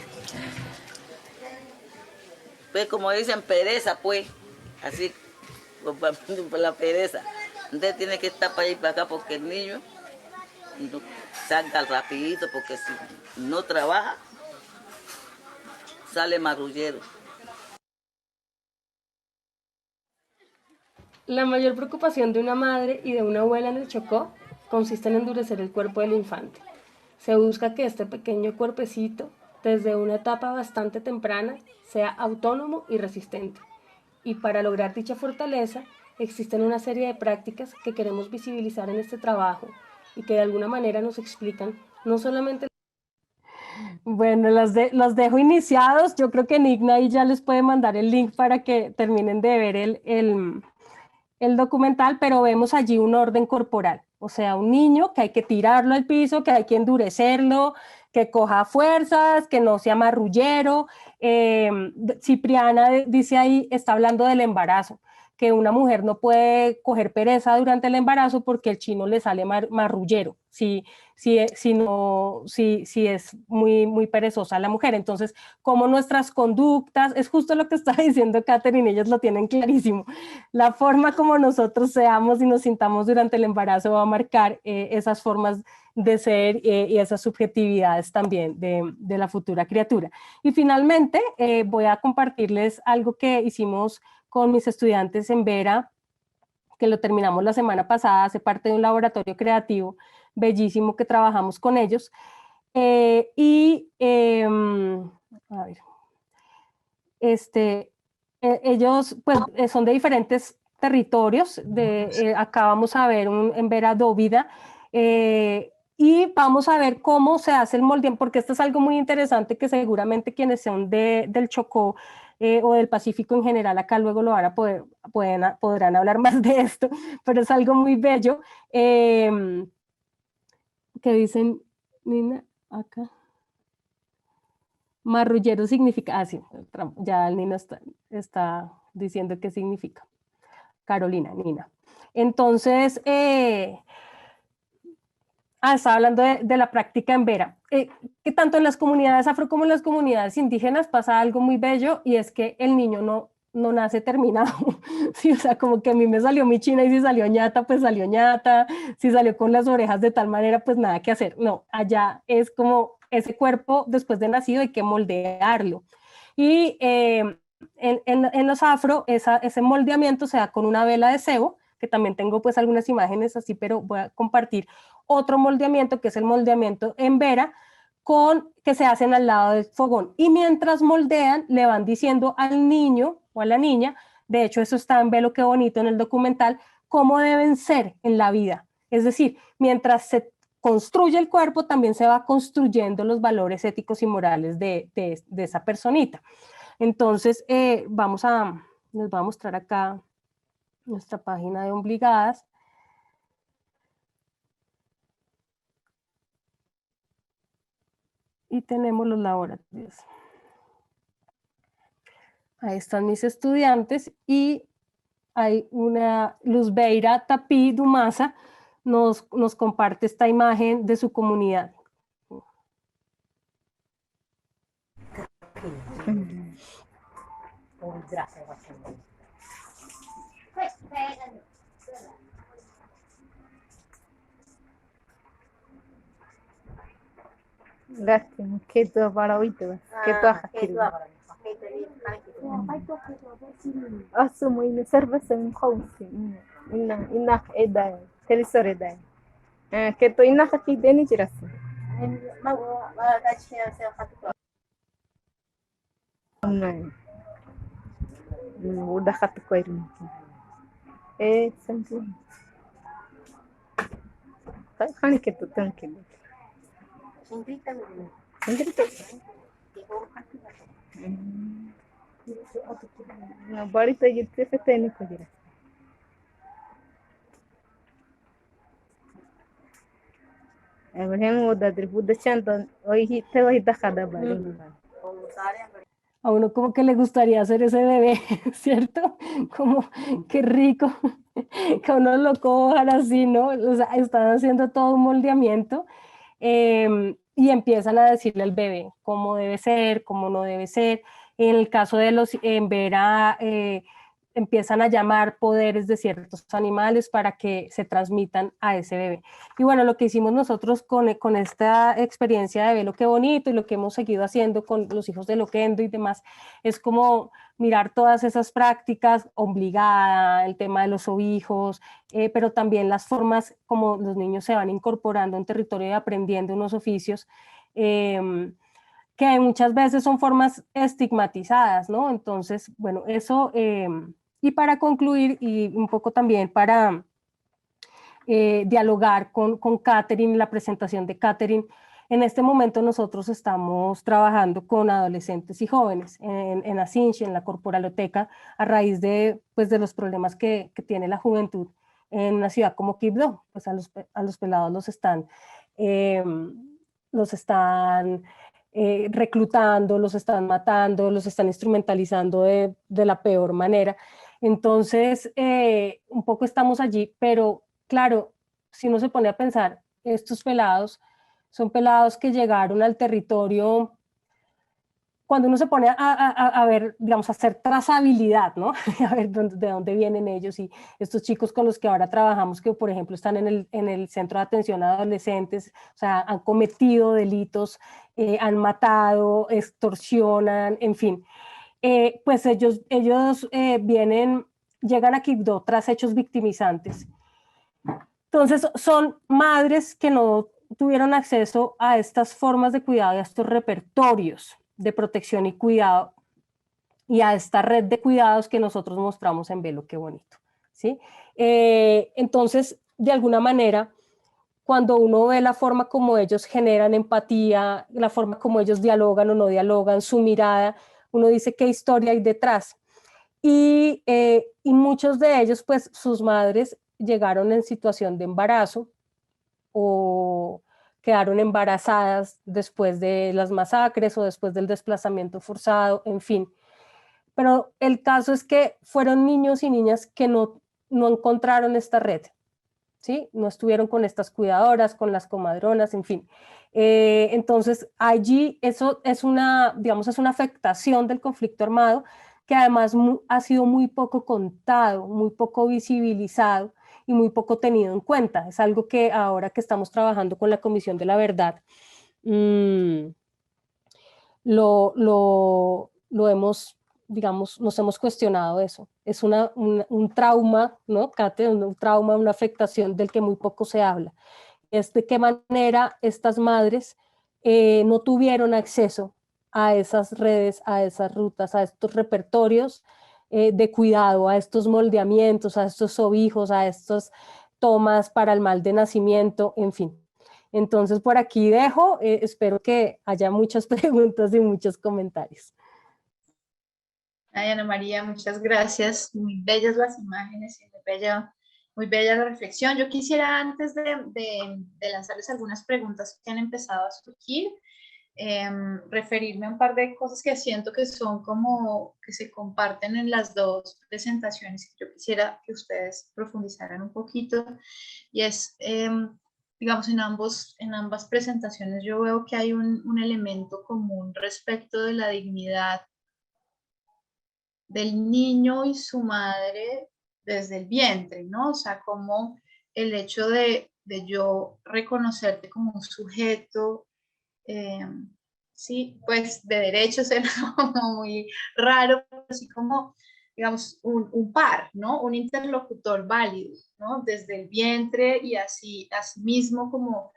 Pues como dicen, pereza, pues, así, por la pereza. Entonces tiene que estar para allá y para acá porque el niño no salga rapidito, porque si no trabaja, sale marrullero. La mayor preocupación de una madre y de una abuela en el Chocó consiste en endurecer el cuerpo del infante. Se busca que este pequeño cuerpecito, desde una etapa bastante temprana, sea autónomo y resistente. Y para lograr dicha fortaleza, existen una serie de prácticas que queremos visibilizar en este trabajo y que de alguna manera nos explican no solamente... Bueno, los dejo iniciados. Yo creo que Nigna ahí ya les puede mandar el link para que terminen de ver el documental, pero vemos allí un orden corporal. O sea, un niño que hay que tirarlo al piso, que hay que endurecerlo, que coja fuerzas, que no sea marrullero. Cipriana dice ahí, está hablando del embarazo, que una mujer no puede coger pereza durante el embarazo porque el chino le sale marrullero, si es muy perezosa la mujer. Entonces, como nuestras conductas, es justo lo que está diciendo Catherine, ellos lo tienen clarísimo, la forma como nosotros seamos y nos sintamos durante el embarazo va a marcar esas formas de ser y esas subjetividades también de la futura criatura. Y finalmente voy a compartirles algo que hicimos con mis estudiantes en Vera, que lo terminamos la semana pasada, hace parte de un laboratorio creativo bellísimo que trabajamos con ellos. A ver, ellos pues, son de diferentes territorios. Acá vamos a ver en Vera Dóvida, y vamos a ver cómo se hace el moldeamiento, porque esto es algo muy interesante que seguramente quienes son del Chocó o del Pacífico en general, acá luego lo van a podrán hablar más de esto, pero es algo muy bello. Que dicen, Nina, acá. Marrullero significa, sí, ya el Nina está diciendo qué significa. Carolina, Nina. Entonces, estaba hablando de la práctica en Vera, que tanto en las comunidades afro como en las comunidades indígenas pasa algo muy bello, y es que el niño no nace terminado. Sí, o sea, como que a mí me salió mi china, y si salió ñata, pues salió ñata, si salió con las orejas de tal manera, pues nada que hacer. No, allá es como ese cuerpo después de nacido hay que moldearlo. Y en los afro, ese moldeamiento se da con una vela de cebo, que también tengo pues algunas imágenes así, pero voy a compartir otro moldeamiento, que es el moldeamiento en Vera, que se hacen al lado del fogón. Y mientras moldean, le van diciendo al niño o a la niña, de hecho eso está en Velo Qué Bonito en el documental, cómo deben ser en la vida. Es decir, mientras se construye el cuerpo, también se va construyendo los valores éticos y morales de esa personita. Entonces, les voy a mostrar acá nuestra página de Ombligadas. Y tenemos los laboratorios. Ahí están mis estudiantes, y hay una Luzbeira Tapí Dumasa, nos comparte esta imagen de su comunidad. Gracias, que tu para hoy te vas, que tu hakiri. Asumo in cerveza en house, inna eda, telisor eda. Que tu inna hakiri deni jirasi. Udah kata ko irin. Sampai. Kan que tu tanque. बड़ी तरीके से तैनिक हो गया Abraham o da tribu de Chanton, hoy te voy a dejar de hablar. A uno como que le gustaría ser ese bebé, ¿cierto? Como, qué rico, que a uno lo cojan así, ¿no? O sea, están haciendo todo un moldeamiento, y empiezan a decirle al bebé cómo debe ser, cómo no debe ser. En el caso de los en Vera, empiezan a llamar poderes de ciertos animales para que se transmitan a ese bebé. Y bueno, lo que hicimos nosotros con esta experiencia de Velo Qué Bonito, y lo que hemos seguido haciendo con los hijos de Loquendo y demás, es como mirar todas esas prácticas, Ombligada, el tema de los ovijos, pero también las formas como los niños se van incorporando en territorio y aprendiendo unos oficios, que muchas veces son formas estigmatizadas, ¿no? Entonces, bueno, eso, y para concluir, y un poco también para dialogar con Catherine, la presentación de Catherine, en este momento nosotros estamos trabajando con adolescentes y jóvenes en Asinchi, en la corporaloteca, a raíz de los problemas que tiene la juventud en una ciudad como Quibdó. Pues a los pelados los están reclutando, los están matando, los están instrumentalizando de la peor manera. Entonces, un poco estamos allí, pero claro, si uno se pone a pensar, estos pelados son pelados que llegaron al territorio, cuando uno se pone a ver, digamos, a hacer trazabilidad, ¿no? A ver de dónde vienen ellos, y estos chicos con los que ahora trabajamos, que por ejemplo están en el Centro de Atención a Adolescentes, o sea, han cometido delitos, han matado, extorsionan, en fin. Pues ellos llegan a Quibdó tras hechos victimizantes. Entonces son madres que no tuvieron acceso a estas formas de cuidado y a estos repertorios de protección y cuidado, y a esta red de cuidados que nosotros mostramos en Velo Qué Bonito. ¿sí? Entonces, de alguna manera, cuando uno ve la forma como ellos generan empatía, la forma como ellos dialogan o no dialogan, su mirada, uno dice qué historia hay detrás. Y muchos de ellos, pues sus madres llegaron en situación de embarazo o quedaron embarazadas después de las masacres o después del desplazamiento forzado, en fin. Pero el caso es que fueron niños y niñas que no encontraron esta red, ¿sí? No estuvieron con estas cuidadoras, con las comadronas, en fin. Entonces, allí eso es una, digamos, es una afectación del conflicto armado que además ha sido muy poco contado, muy poco visibilizado y muy poco tenido en cuenta. Es algo que ahora que estamos trabajando con la Comisión de la Verdad, lo hemos, digamos, nos hemos cuestionado eso. Es un trauma, ¿no, Kate? Un trauma, una afectación del que muy poco se habla. Es de qué manera estas madres no tuvieron acceso a esas redes, a esas rutas, a estos repertorios de cuidado, a estos moldeamientos, a estos sobijos, a estas tomas para el mal de nacimiento, en fin. Entonces, por aquí dejo, espero que haya muchas preguntas y muchos comentarios. Ay, Ana María, muchas gracias. Muy bellas las imágenes y muy bella la reflexión. Yo quisiera, antes de lanzarles algunas preguntas que han empezado a surgir, referirme a un par de cosas que siento que son como que se comparten en las dos presentaciones y yo quisiera que ustedes profundizaran un poquito. Y es, digamos, en ambas presentaciones yo veo que hay un elemento común respecto de la dignidad del niño y su madre desde el vientre, ¿no? O sea, como el hecho de yo reconocerte como un sujeto, sí, pues de derechos era como muy raro, así como, digamos, un par, ¿no? Un interlocutor válido, ¿no? Desde el vientre y así mismo como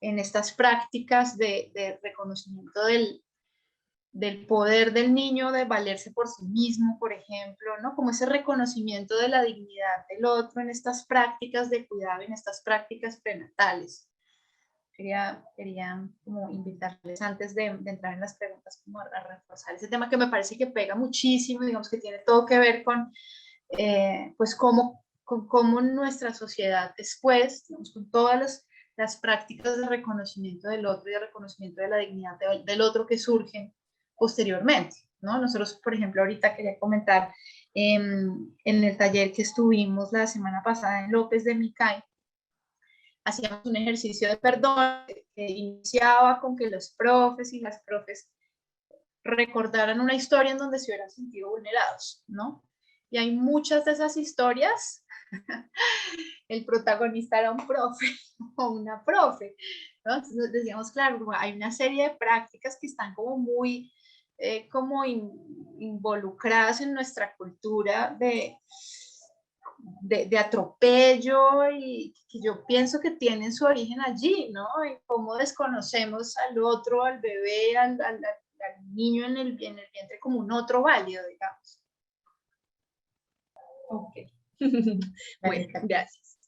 en estas prácticas de reconocimiento del poder del niño de valerse por sí mismo, por ejemplo, ¿no? Como ese reconocimiento de la dignidad del otro en estas prácticas de cuidado, en estas prácticas prenatales. Quería como invitarles antes de entrar en las preguntas como a reforzar ese tema que me parece que pega muchísimo, digamos que tiene todo que ver con pues cómo nuestra sociedad después, digamos, con todas las prácticas de reconocimiento del otro y de reconocimiento de la dignidad del otro que surgen posteriormente, ¿no? Nosotros, por ejemplo, ahorita quería comentar en el taller que estuvimos la semana pasada en López de Micay, hacíamos un ejercicio de perdón que iniciaba con que los profes y las profes recordaran una historia en donde se hubieran sentido vulnerados, ¿no? Y hay muchas de esas historias, el protagonista era un profe o una profe, ¿no? Entonces decíamos, claro, hay una serie de prácticas que están como muy como involucradas en nuestra cultura de atropello y que yo pienso que tienen su origen allí, ¿no? En cómo desconocemos al otro, al bebé, al niño en el vientre como un otro válido, digamos. Ok. Bueno, gracias.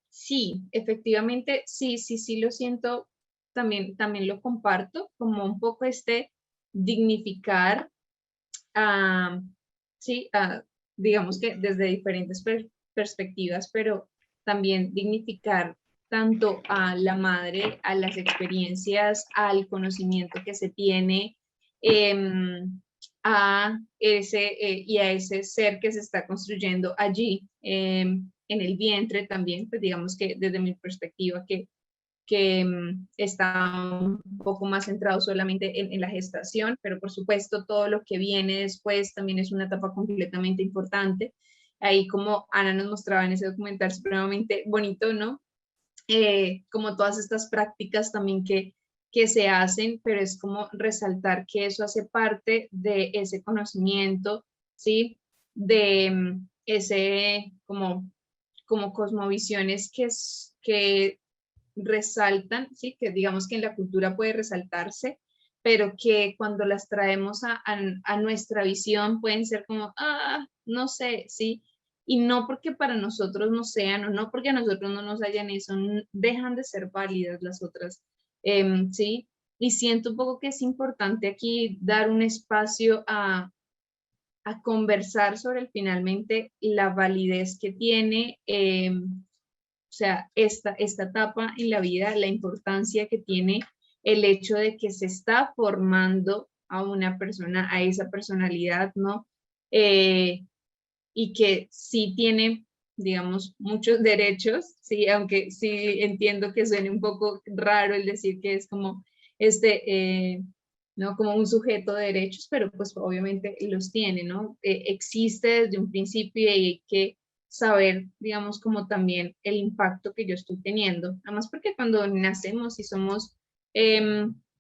Sí, efectivamente, sí lo siento, también lo comparto, como un poco dignificar, sí, digamos que desde diferentes perspectivas, pero también dignificar tanto a la madre, a las experiencias, al conocimiento que se tiene, a ese ser que se está construyendo allí, en el vientre también, pues digamos que desde mi perspectiva que está un poco más centrado solamente en la gestación, pero por supuesto todo lo que viene después también es una etapa completamente importante. Ahí como Ana nos mostraba en ese documental supremamente bonito, ¿no? Como todas estas prácticas también que se hacen, pero es como resaltar que eso hace parte de ese conocimiento, ¿sí? De ese como cosmovisiones que resaltan, ¿sí? Que digamos que en la cultura puede resaltarse, pero que cuando las traemos a nuestra visión pueden ser como, no sé, ¿sí? y no porque para nosotros no sean o no porque a nosotros no nos hayan eso, dejan de ser válidas las otras, ¿sí? Y siento un poco que es importante aquí dar un espacio a conversar sobre finalmente la validez que tiene, o sea, esta etapa en la vida, la importancia que tiene el hecho de que se está formando a una persona, a esa personalidad, ¿no? Y que sí tiene, digamos, muchos derechos, sí, aunque sí entiendo que suene un poco raro el decir que es como ¿no? Como un sujeto de derechos, pero pues obviamente los tiene, ¿no? Existe desde un principio y hay que saber, digamos, como también el impacto que yo estoy teniendo. Además porque cuando nacemos y somos,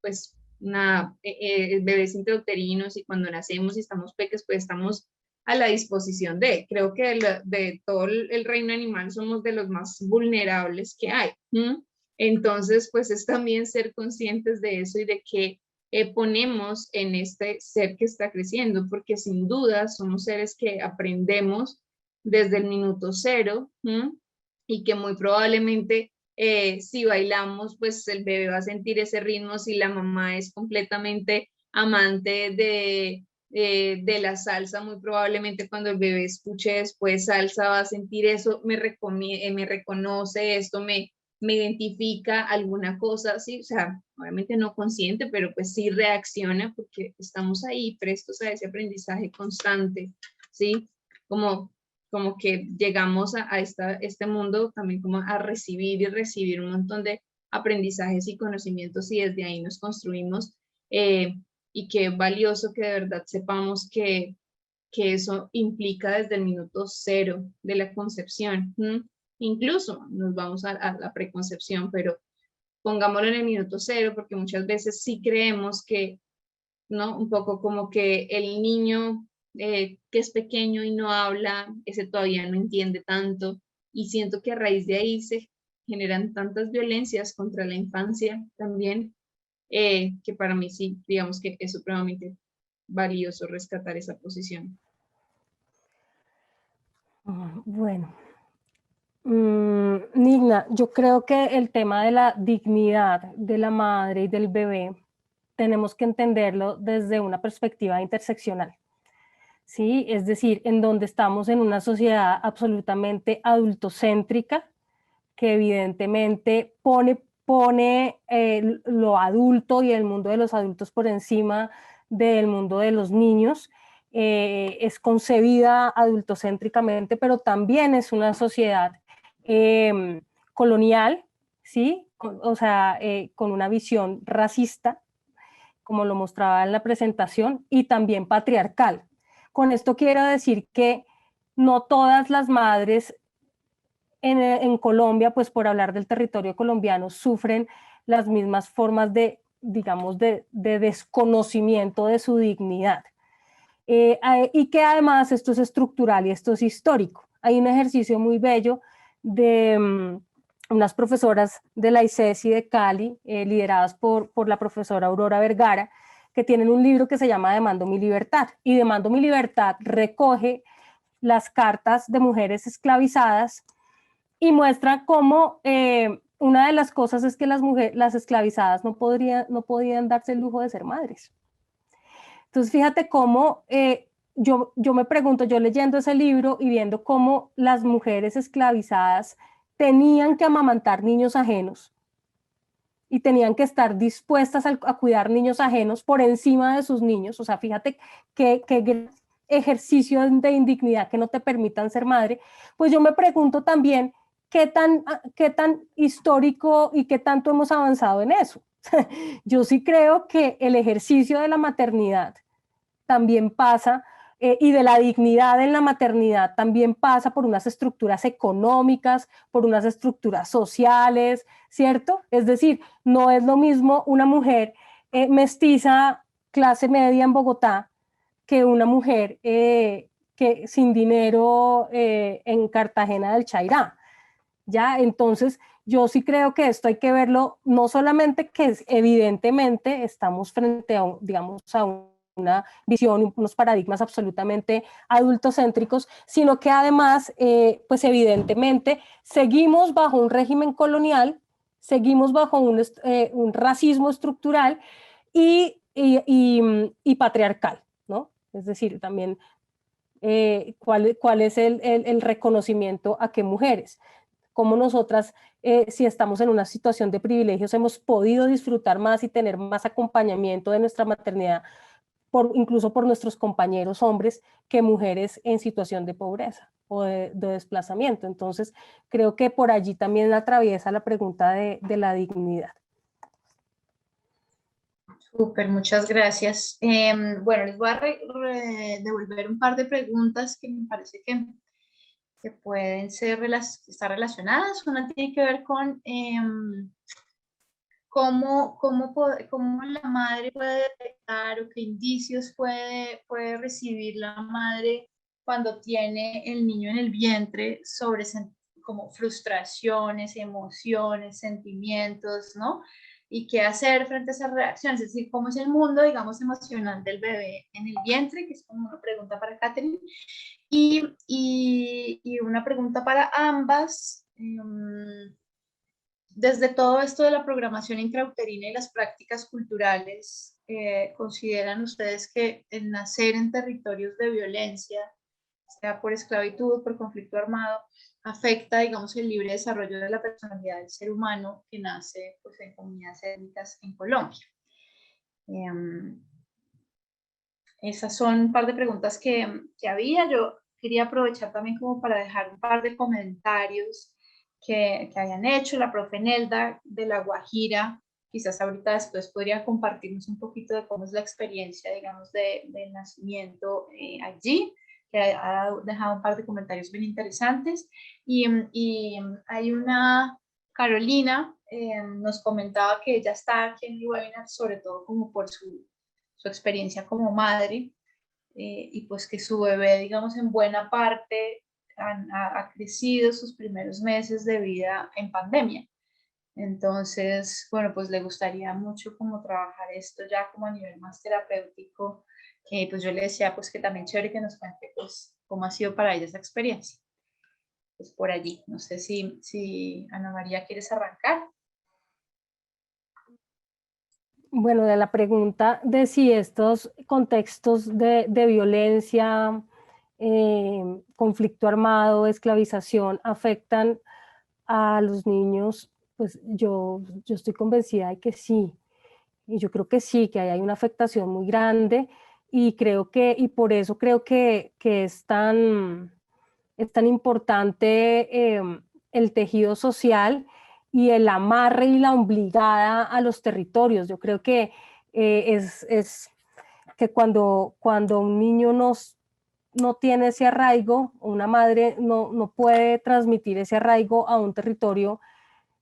pues, bebés intrauterinos y cuando nacemos y estamos peques, pues estamos a la disposición de, creo que de todo el reino animal somos de los más vulnerables que hay. Entonces, pues es también ser conscientes de eso y de que ponemos en este ser que está creciendo, porque sin duda somos seres que aprendemos desde el minuto cero, y que muy probablemente si bailamos, pues el bebé va a sentir ese ritmo, si la mamá es completamente amante de la salsa, muy probablemente cuando el bebé escuche después salsa va a sentir eso, me reconoce esto, me identifica alguna cosa, sí, o sea, obviamente no consciente, pero pues sí reacciona porque estamos ahí prestos a ese aprendizaje constante, ¿sí? Como que llegamos a este mundo también como a recibir y recibir un montón de aprendizajes y conocimientos y desde ahí nos construimos, y qué valioso que de verdad sepamos que eso implica desde el minuto cero de la concepción. Incluso nos vamos a la preconcepción, pero pongámoslo en el minuto cero porque muchas veces sí creemos que, ¿no? Un poco como que el niño que es pequeño y no habla, ese todavía no entiende tanto, y siento que a raíz de ahí se generan tantas violencias contra la infancia también, que para mí sí, digamos que es supremamente valioso rescatar esa posición. Bueno, Nigna, yo creo que el tema de la dignidad de la madre y del bebé tenemos que entenderlo desde una perspectiva interseccional, ¿sí? Es decir, en donde estamos en una sociedad absolutamente adultocéntrica que evidentemente pone lo adulto y el mundo de los adultos por encima del mundo de los niños. Es concebida adultocéntricamente, pero también es una sociedad colonial, ¿sí? O sea, con una visión racista, como lo mostraba en la presentación, y también patriarcal. Con esto quiero decir que no todas las madres en Colombia, pues por hablar del territorio colombiano, sufren las mismas formas de, digamos, de desconocimiento de su dignidad. Y que además esto es estructural y esto es histórico. Hay un ejercicio muy bello de unas profesoras de la ICESI de Cali, lideradas por la profesora Aurora Vergara, que tienen un libro que se llama Demando mi libertad. Y Demando mi libertad recoge las cartas de mujeres esclavizadas y muestra cómo una de las cosas es que las esclavizadas no podían darse el lujo de ser madres. Entonces, fíjate cómo yo me pregunto, yo leyendo ese libro y viendo cómo las mujeres esclavizadas tenían que amamantar niños ajenos y tenían que estar dispuestas a cuidar niños ajenos por encima de sus niños. O sea, fíjate qué ejercicio de indignidad que no te permitan ser madre. Pues yo me pregunto también qué tan histórico y qué tanto hemos avanzado en eso. Yo sí creo que el ejercicio de la maternidad también pasa, y de la dignidad en la maternidad también pasa por unas estructuras económicas, por unas estructuras sociales, ¿cierto? Es decir, no es lo mismo una mujer mestiza, clase media en Bogotá, que una mujer que sin dinero en Cartagena del Chairá. ¿Ya? Entonces, yo sí creo que esto hay que verlo, no solamente que evidentemente estamos frente a, digamos, a una visión, unos paradigmas absolutamente adultocéntricos, sino que además, pues evidentemente, seguimos bajo un régimen colonial, seguimos bajo un racismo estructural y patriarcal, ¿no? Es decir, también cuál es el reconocimiento a qué mujeres, cómo nosotras, si estamos en una situación de privilegios, hemos podido disfrutar más y tener más acompañamiento de nuestra maternidad, incluso por nuestros compañeros hombres, que mujeres en situación de pobreza o de desplazamiento. Entonces, creo que por allí también atraviesa la pregunta de la dignidad. Súper, muchas gracias. Bueno, les voy a devolver un par de preguntas que me parece que pueden ser estar relacionadas. Una tiene que ver con cómo la madre puede detectar o qué indicios puede recibir la madre cuando tiene el niño en el vientre sobre como frustraciones, emociones, sentimientos, ¿no? Y qué hacer frente a esas reacciones, es decir, cómo es el mundo, digamos, emocional del bebé en el vientre, que es como una pregunta para Catherine, y una pregunta para ambas. Desde todo esto de la programación intrauterina y las prácticas culturales, ¿consideran ustedes que el nacer en territorios de violencia, sea por esclavitud, por conflicto armado, afecta, digamos, el libre desarrollo de la personalidad del ser humano que nace pues, en comunidades étnicas en Colombia? Esas son un par de preguntas que había. Yo quería aprovechar también como para dejar un par de comentarios que hayan hecho. La profe Nelda de La Guajira, quizás ahorita después podría compartirnos un poquito de cómo es la experiencia, digamos, del nacimiento allí, que ha dejado un par de comentarios bien interesantes. Y hay una, Carolina, nos comentaba que ella está aquí en el webinar, sobre todo como por su experiencia como madre, y pues que su bebé, digamos, en buena parte ha crecido sus primeros meses de vida en pandemia. Entonces, bueno, pues le gustaría mucho como trabajar esto ya como a nivel más terapéutico, que pues yo le decía pues que también chévere que nos cuente pues cómo ha sido para ella esa experiencia. Pues por allí, no sé si Ana María quieres arrancar. Bueno, de la pregunta de si estos contextos de violencia, conflicto armado, esclavización, afectan a los niños, pues yo estoy convencida de que sí. Y yo creo que sí, que hay una afectación muy grande y por eso creo que es tan importante el tejido social y el amarre y la obligada a los territorios. Yo creo que es que cuando un niño no tiene ese arraigo, una madre no puede transmitir ese arraigo a un territorio.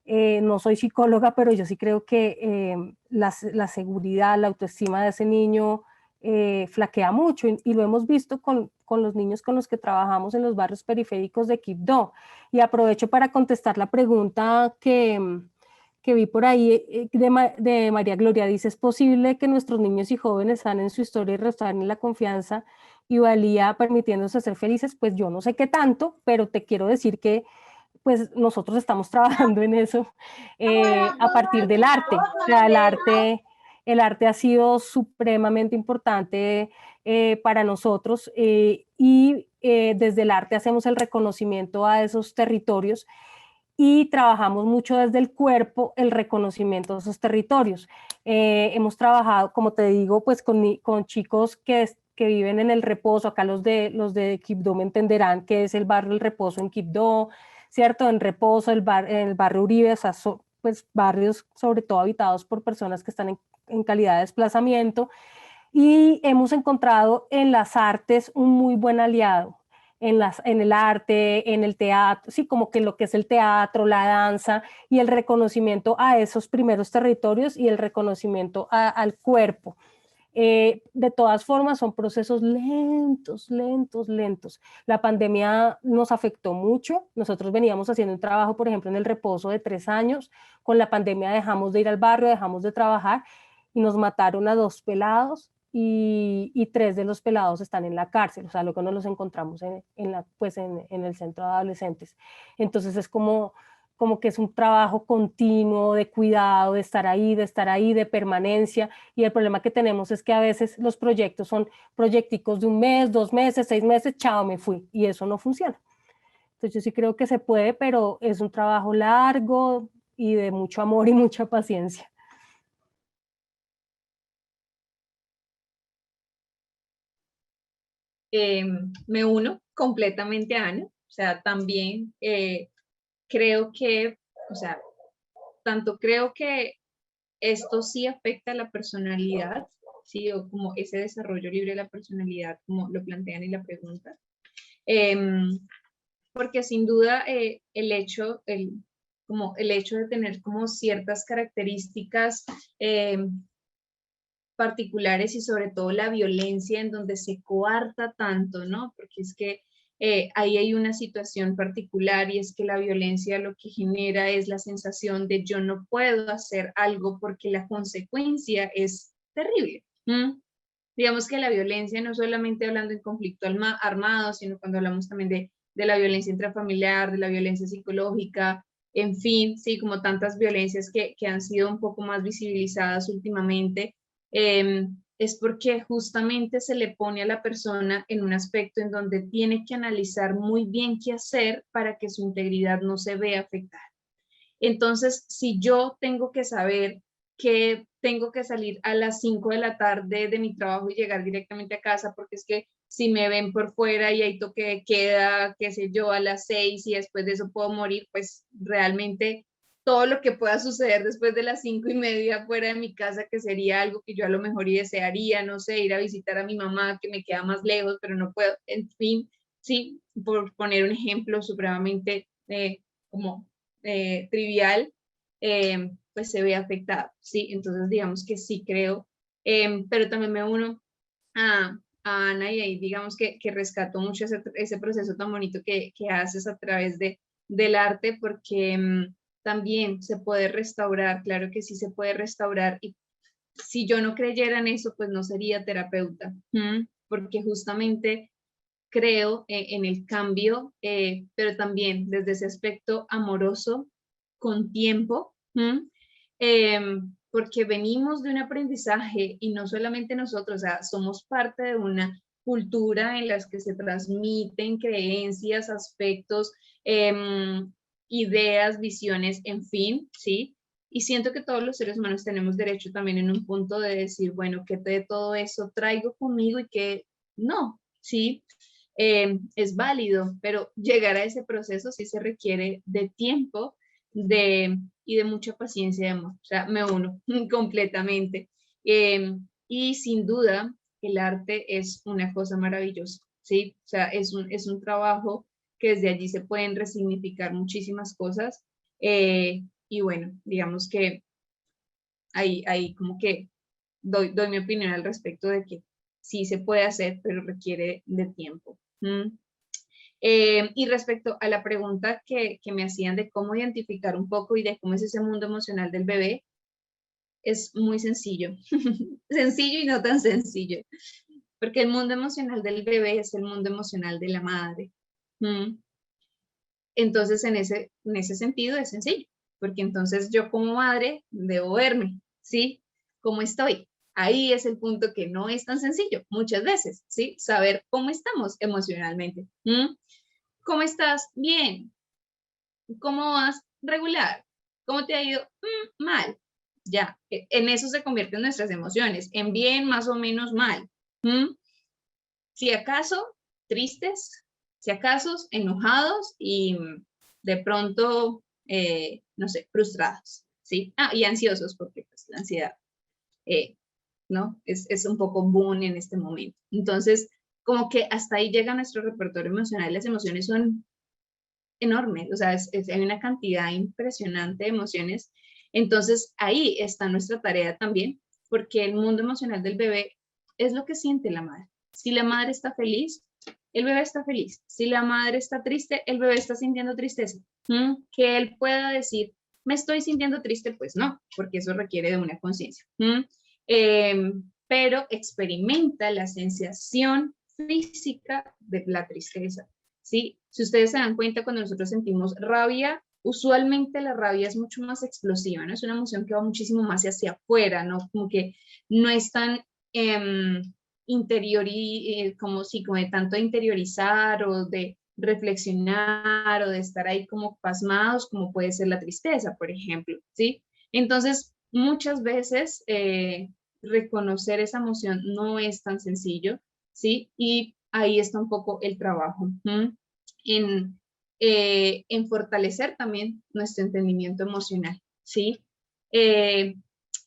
No soy psicóloga, pero yo sí creo que la seguridad, la autoestima de ese niño flaquea mucho y lo hemos visto con los niños con los que trabajamos en los barrios periféricos de Quibdó. Y aprovecho para contestar la pregunta que vi por ahí de María Gloria. Dice, ¿es posible que nuestros niños y jóvenes sanen su historia y restauren la confianza y valía permitiéndose ser felices? Pues yo no sé qué tanto, pero te quiero decir que pues nosotros estamos trabajando en eso a partir del arte. O sea, el arte ha sido supremamente importante para nosotros y desde el arte hacemos el reconocimiento a esos territorios y trabajamos mucho desde el cuerpo el reconocimiento de esos territorios. Hemos trabajado, como te digo, pues con chicos que viven en el Reposo. Acá los de Quibdó me entenderán que es el barrio El Reposo en Quibdó, ¿cierto? En Reposo, en el barrio Uribe, o sea, pues barrios sobre todo habitados por personas que están en calidad de desplazamiento, y hemos encontrado en las artes un muy buen aliado, en el arte, en el teatro, sí, como que lo que es el teatro, la danza y el reconocimiento a esos primeros territorios y el reconocimiento al cuerpo. De todas formas, son procesos lentos. La pandemia nos afectó mucho. Nosotros veníamos haciendo un trabajo, por ejemplo, en el Reposo de 3 años. Con la pandemia dejamos de ir al barrio, dejamos de trabajar y nos mataron a 2 pelados y 3 de los pelados están en la cárcel, o sea, luego nos los encontramos pues en el centro de adolescentes. Entonces es como que es un trabajo continuo de cuidado, de estar ahí, de permanencia, y el problema que tenemos es que a veces los proyectos son proyecticos de 1 mes, 2 meses, 6 meses, chao, me fui, y eso no funciona. Entonces yo sí creo que se puede, pero es un trabajo largo y de mucho amor y mucha paciencia. Me uno completamente a Ana, o sea, también creo que, o sea, tanto creo que esto sí afecta a la personalidad, sí, o como ese desarrollo libre de la personalidad, como lo plantean en la pregunta, porque sin duda el hecho de tener como ciertas características particulares y sobre todo la violencia en donde se coarta tanto, ¿no? Porque es que ahí hay una situación particular y es que la violencia lo que genera es la sensación de yo no puedo hacer algo porque la consecuencia es terrible. Digamos que la violencia, no solamente hablando en conflicto armado, sino cuando hablamos también de la violencia intrafamiliar, de la violencia psicológica, en fin, sí, como tantas violencias que han sido un poco más visibilizadas últimamente, es porque justamente se le pone a la persona en un aspecto en donde tiene que analizar muy bien qué hacer para que su integridad no se vea afectada. Entonces, si yo tengo que saber que tengo que salir a las 5 de la tarde de mi trabajo y llegar directamente a casa, porque es que si me ven por fuera y hay toque de queda, qué sé yo, a las 6 y después de eso puedo morir, pues realmente todo lo que pueda suceder después de las 5:30 fuera de mi casa, que sería algo que yo a lo mejor y desearía, no sé, ir a visitar a mi mamá, que me queda más lejos, pero no puedo, en fin, sí, por poner un ejemplo supremamente como trivial, pues se ve afectado, ¿sí? Entonces digamos que sí creo, pero también me uno a Ana y ahí digamos que rescato mucho ese proceso tan bonito que haces a través del arte, porque también se puede restaurar, claro que sí se puede restaurar, y si yo no creyera en eso, pues no sería terapeuta, porque justamente creo en el cambio, pero también desde ese aspecto amoroso, con tiempo, porque venimos de un aprendizaje y no solamente nosotros, o sea, somos parte de una cultura en las que se transmiten creencias, aspectos, ideas, visiones, en fin, ¿sí? Y siento que todos los seres humanos tenemos derecho también en un punto de decir, bueno, ¿qué de todo eso traigo conmigo y qué no? ¿Sí? Es válido, pero llegar a ese proceso sí se requiere de tiempo y de mucha paciencia y amor. O sea, me uno completamente. Y sin duda, el arte es una cosa maravillosa, ¿sí? O sea, es un trabajo que desde allí se pueden resignificar muchísimas cosas. Y bueno, digamos que ahí como que doy mi opinión al respecto de que sí se puede hacer, pero requiere de tiempo. Y respecto a la pregunta que me hacían de cómo identificar un poco y de cómo es ese mundo emocional del bebé, es muy sencillo, sencillo y no tan sencillo, porque el mundo emocional del bebé es el mundo emocional de la madre. Entonces, en ese sentido es sencillo, porque entonces yo como madre debo verme, ¿sí? ¿Cómo estoy? Ahí es el punto que no es tan sencillo, muchas veces, ¿sí? Saber cómo estamos emocionalmente. ¿Cómo estás? Bien. ¿Cómo vas? Regular. ¿Cómo te ha ido? Mal. Ya, en eso se convierten nuestras emociones, en bien, más o menos mal. Si acaso, tristes, si acaso, enojados y de pronto, no sé, frustrados, ¿sí? Y ansiosos, porque pues, la ansiedad, ¿no? Es un poco boom en este momento. Entonces, como que hasta ahí llega nuestro repertorio emocional, las emociones son enormes, o sea, hay una cantidad impresionante de emociones. Entonces, ahí está nuestra tarea también, porque el mundo emocional del bebé es lo que siente la madre. Si la madre está feliz, el bebé está feliz. Si la madre está triste, el bebé está sintiendo tristeza. Que él pueda decir, me estoy sintiendo triste, pues no, porque eso requiere de una conciencia. pero experimenta la sensación física de la tristeza, ¿sí? Si ustedes se dan cuenta, cuando nosotros sentimos rabia, usualmente la rabia es mucho más explosiva, ¿no? Es una emoción que va muchísimo más hacia afuera, ¿no? Como que no es tan como de tanto interiorizar o de reflexionar o de estar ahí como pasmados, como puede ser la tristeza, por ejemplo, ¿sí? Entonces, muchas veces reconocer esa emoción no es tan sencillo, ¿sí? Y ahí está un poco el trabajo, en fortalecer también nuestro entendimiento emocional, ¿sí?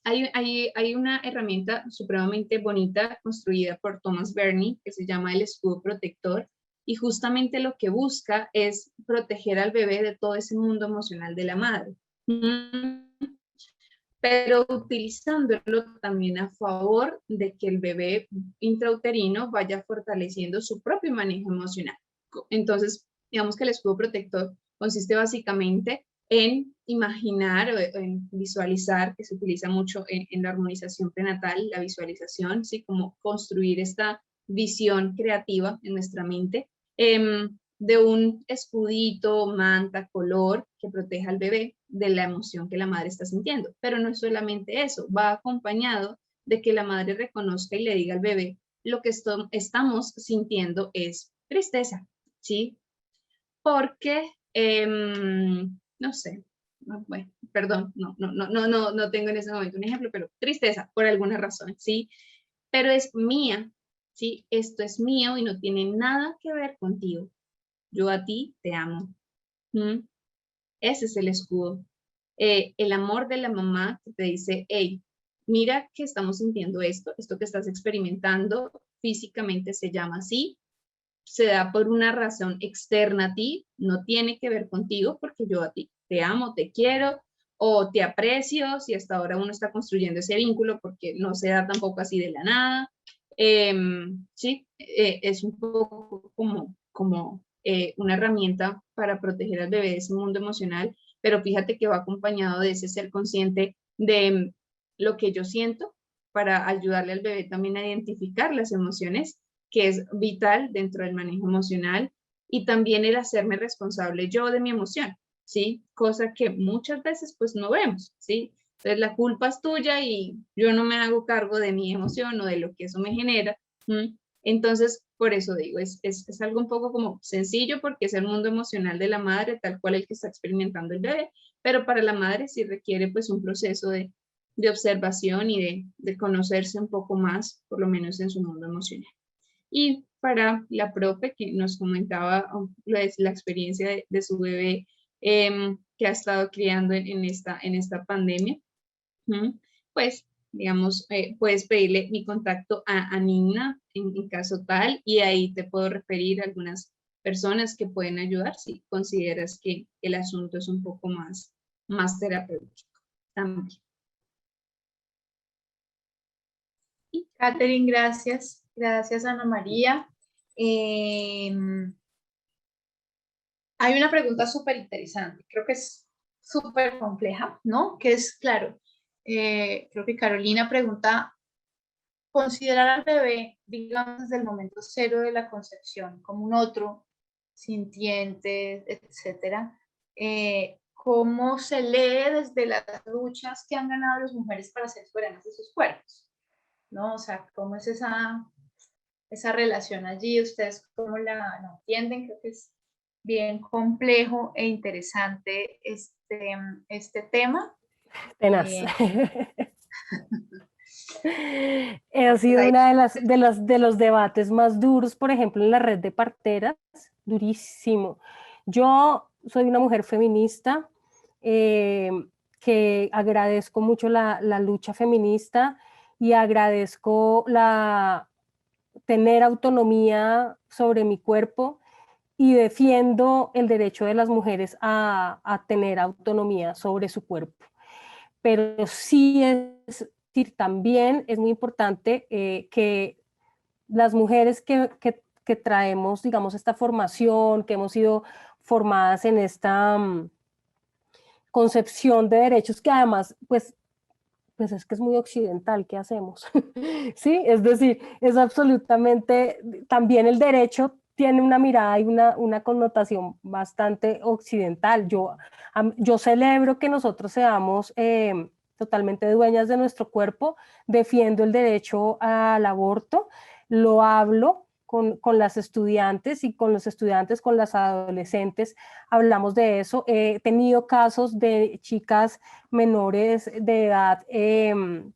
Hay una herramienta supremamente bonita construida por Thomas Berney que se llama el escudo protector, y justamente lo que busca es proteger al bebé de todo ese mundo emocional de la madre, pero utilizándolo también a favor de que el bebé intrauterino vaya fortaleciendo su propio manejo emocional. Entonces, digamos que el escudo protector consiste básicamente en imaginar o en visualizar, que se utiliza mucho en la armonización prenatal, la visualización, ¿sí? Como construir esta visión creativa en nuestra mente, de un escudito, manta, color que proteja al bebé de la emoción que la madre está sintiendo. Pero no es solamente eso, va acompañado de que la madre reconozca y le diga al bebé: lo que estamos sintiendo es tristeza, ¿sí? Porque, no sé, bueno, perdón, no tengo en ese momento un ejemplo, pero tristeza por alguna razón, ¿sí? Pero es mía, ¿sí? Esto es mío y no tiene nada que ver contigo. Yo a ti te amo. Ese es el escudo. El amor de la mamá que te dice: hey, mira que estamos sintiendo esto que estás experimentando físicamente se llama así, se da por una razón externa a ti, no tiene que ver contigo, porque yo a ti te amo, te quiero o te aprecio, si hasta ahora uno está construyendo ese vínculo, porque no se da tampoco así de la nada. Sí, es un poco como una herramienta para proteger al bebé de ese mundo emocional, pero fíjate que va acompañado de ese ser consciente de lo que yo siento, para ayudarle al bebé también a identificar las emociones, que es vital dentro del manejo emocional, y también el hacerme responsable yo de mi emoción, ¿sí? Cosa que muchas veces pues no vemos, ¿sí? Entonces la culpa es tuya y yo no me hago cargo de mi emoción o de lo que eso me genera. Entonces, por eso digo, es algo un poco como sencillo, porque es el mundo emocional de la madre, tal cual el que está experimentando el bebé, pero para la madre sí requiere pues un proceso de observación y de conocerse un poco más, por lo menos en su mundo emocional. Y para la profe que nos comentaba la experiencia de su bebé que ha estado criando en esta pandemia, pues, digamos, puedes pedirle mi contacto a Nina en caso tal, y ahí te puedo referir a algunas personas que pueden ayudar si consideras que el asunto es un poco más terapéutico también. Catherine, gracias. Gracias, Ana María. Hay una pregunta súper interesante, creo que es súper compleja, ¿no? Que es, claro, creo que Carolina pregunta: considerar al bebé, digamos, desde el momento cero de la concepción, como un otro, sintiente, etcétera, ¿cómo se lee desde las luchas que han ganado las mujeres para ser soberanas de sus cuerpos? ¿No? O sea, ¿cómo es esa relación allí? ¿Ustedes cómo la entienden? Creo que es bien complejo e interesante este tema. Tenaz. Ha sido una de los debates más duros, por ejemplo, en la red de parteras, durísimo. Yo soy una mujer feminista que agradezco mucho la lucha feminista, y agradezco tener autonomía sobre mi cuerpo, y defiendo el derecho de las mujeres a tener autonomía sobre su cuerpo. Pero sí también es muy importante que las mujeres que traemos, digamos, esta formación, que hemos sido formadas en esta concepción de derechos, que además, pues, pues es que es muy occidental, ¿qué hacemos? Sí, es decir, es absolutamente, también el derecho tiene una mirada y una connotación bastante occidental. Yo celebro que nosotros seamos totalmente dueñas de nuestro cuerpo, defiendo el derecho al aborto, lo hablo con las estudiantes y con los estudiantes, con las adolescentes, hablamos de eso. He tenido casos de chicas menores de edad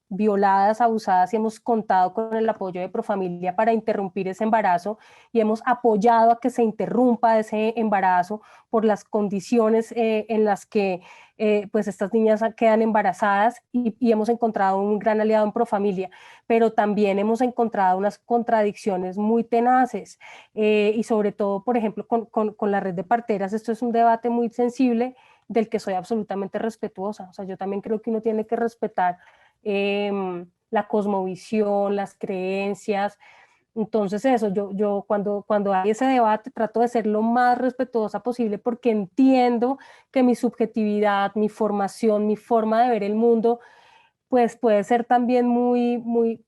violadas, abusadas, y hemos contado con el apoyo de Profamilia para interrumpir ese embarazo y hemos apoyado a que se interrumpa ese embarazo por las condiciones en las que pues estas niñas quedan embarazadas y hemos encontrado un gran aliado en Profamilia, pero también hemos encontrado unas contradicciones muy tenaces y sobre todo, por ejemplo, con la red de parteras. Esto es un debate muy sensible del que soy absolutamente respetuosa. O sea, yo también creo que uno tiene que respetar la cosmovisión, las creencias. Entonces eso, yo cuando hay ese debate trato de ser lo más respetuosa posible porque entiendo que mi subjetividad, mi formación, mi forma de ver el mundo, pues puede ser también muy,